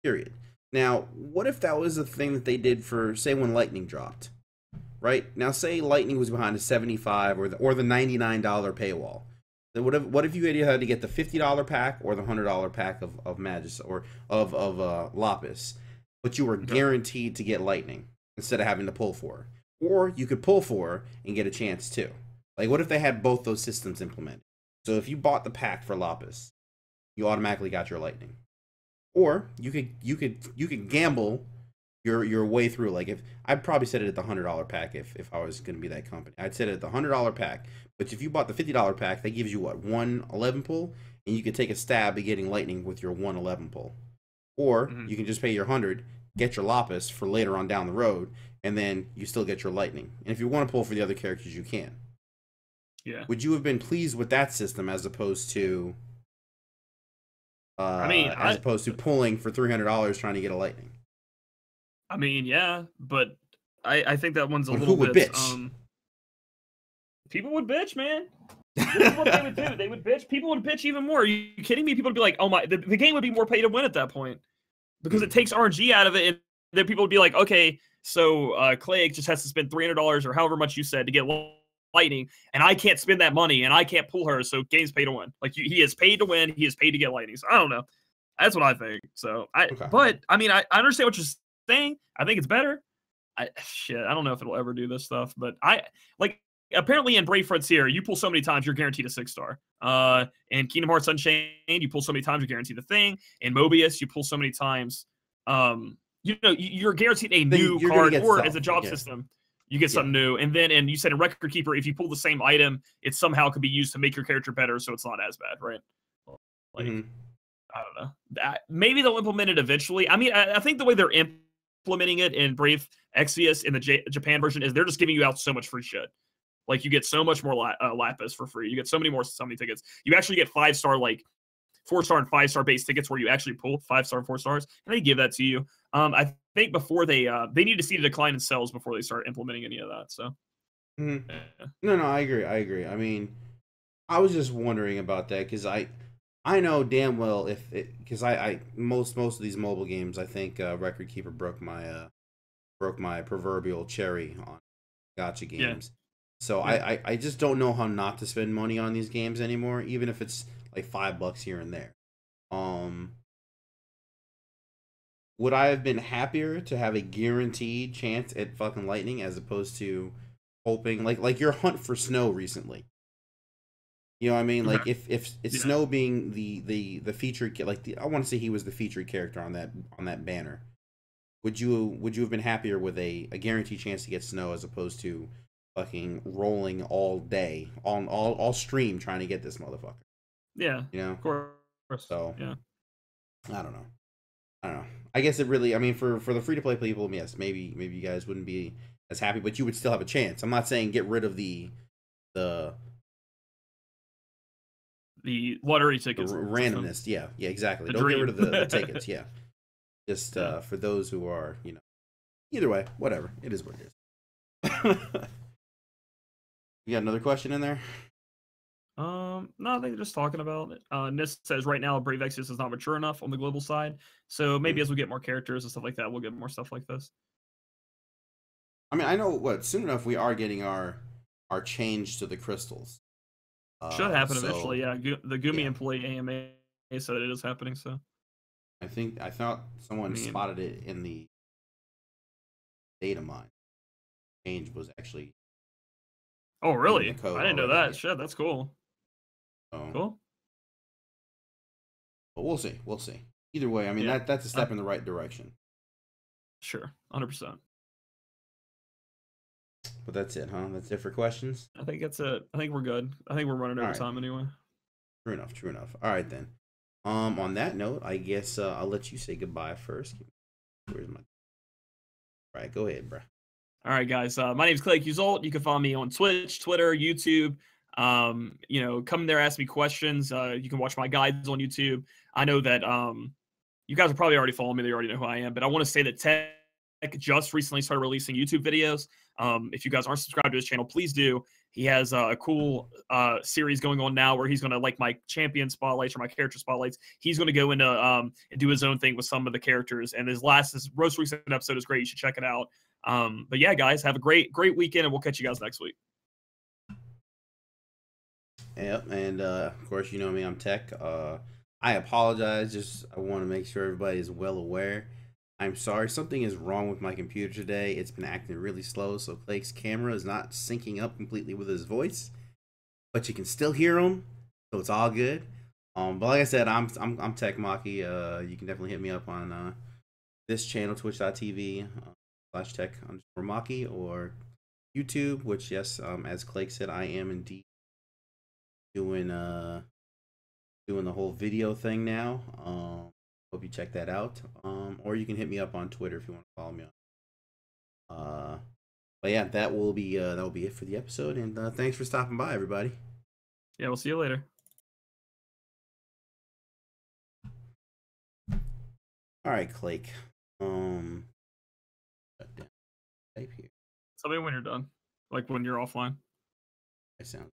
Period. Now, what if that was a thing that they did for, say, when Lightning dropped? Right now, say Lightning was behind a $75 or the $99 paywall. Then what if you had to get the $50 pack or the $100 pack of Majesty or of Lapis, but you were guaranteed to get Lightning instead of having to pull for? Or you could pull for and get a chance too. Like, what if they had both those systems implemented? So if you bought the pack for Lapis, you automatically got your Lightning. Or you could gamble your way through. Like if I'd probably set it at the $100 pack if I was going to be that company. I'd set it at the $100 pack. But if you bought the $50 pack, that gives you what, 111 pull, and you could take a stab at getting Lightning with your 111 pull. Or you can just pay your 100, get your Lapis for later on down the road, and then you still get your Lightning. And if you want to pull for the other characters, you can. Yeah. Would you have been pleased with that system as opposed to opposed to pulling for $300 trying to get a Lightning? I mean, yeah, but I think that one's a little who would bit. Bitch? People would bitch, man. This is what they would do. They would bitch. People would bitch even more. Are you kidding me? People would be like, "Oh my!" The game would be more pay to win at that point because it takes RNG out of it, and then people would be like, "Okay, so Clay just has to spend $300 or however much you said to get Lightning, and I can't spend that money, and I can't pull her, so game's pay to win. Like he is paid to win, he is paid to get Lightning. So I don't know. That's what I think. So but I mean, I understand what you're saying. I think it's better. I don't know if it'll ever do this stuff, but apparently in Brave Frontier, you pull so many times, you're guaranteed a 6-star. In Kingdom Hearts Unchained, you pull so many times, you're guaranteed the thing. In Mobius, you pull so many times, you're guaranteed a new card, or as a job system, you get something new. And then, and you said in Record Keeper, if you pull the same item, it somehow could be used to make your character better, so it's not as bad, right? Like, I don't know. Maybe they'll implement it eventually. I mean, I think the way they're implementing it in Brave Exvius in the Japan version is they're just giving you out so much free shit. Like you get so much more lapis for free. You get so many tickets. You actually get 5-star, like 4-star and 5-star base tickets where you actually pull 5-star and 4 stars, and they give that to you. I think before they need to see the decline in sales before they start implementing any of that. So, yeah. No, I agree. I mean, I was just wondering about that because I know damn well if it because I most of these mobile games I think Record Keeper broke my proverbial cherry on gotcha games. Yeah. So yeah. I just don't know how not to spend money on these games anymore, even if it's like $5 here and there. Would I have been happier to have a guaranteed chance at fucking lightning as opposed to hoping like your hunt for snow recently? You know what I mean? Like if Snow being the featured I want to say he was the featured character on that banner. Would you have been happier with a guaranteed chance to get Snow as opposed to fucking rolling all day on all stream trying to get this motherfucker? Yeah. You know? Of course. So yeah. I don't know. I guess it really, I mean, for the free to play people, yes, maybe you guys wouldn't be as happy, but you would still have a chance. I'm not saying get rid of the lottery tickets, randomness. Yeah, exactly. Don't get rid of the tickets. Yeah, just for those who are, either way, whatever. It is what it is. You got another question in there? No, I think they're just talking about it. Nist says right now Brave Exvius is not mature enough on the global side, so maybe as we get more characters and stuff like that, we'll get more stuff like this. I mean, I know soon enough we are getting our change to the crystals. Should happen eventually, yeah. The Gumi employee AMA said it is happening, so. I thought someone spotted it in the data mine. Change was actually. Oh, really? I didn't know that. Yeah. Shit, that's cool. Cool. But we'll see. Either way, I mean, that's a step in the right direction. Sure, 100%. But that's it, huh? That's it for questions? I think that's it. I think we're good. I think we're running over time anyway. True enough. All right, then. On that note, I guess I'll let you say goodbye first. Where's my... All right, go ahead, bro. All right, guys. My name is Clay Cuzolt. You can follow me on Twitch, Twitter, YouTube. Come there, ask me questions. You can watch my guides on YouTube. I know that you guys are probably already following me. They already know who I am. But I want to say that Tech just recently started releasing YouTube videos. If you guys aren't subscribed to his channel, please do. He has a cool series going on now where he's going to, like my champion spotlights or my character spotlights, he's going to go into and do his own thing with some of the characters. And his most recent episode is great. You should check it out. But yeah, guys, have a great weekend, and we'll catch you guys next week. Yep, and of course, you know me, I'm Tech. I apologize. I want to make sure everybody is well aware. I'm sorry, something is wrong with my computer today. It's been acting really slow, so Clay's camera is not syncing up completely with his voice, but you can still hear him, so it's all good. But like I said, I'm Tech Maki. You can definitely hit me up on this channel, twitch.tv/tech_Maki, or YouTube, which yes, as Clay said, I am indeed doing the whole video thing now. Hope you check that out. Or you can hit me up on Twitter if you want to follow me on. But yeah, that will be it for the episode. And thanks for stopping by, everybody. Yeah, we'll see you later. All right, Clake. Type here. Tell me when you're done, like when you're offline. I sound.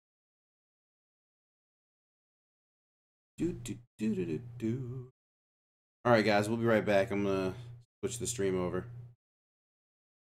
All right, guys, we'll be right back. I'm gonna switch the stream over.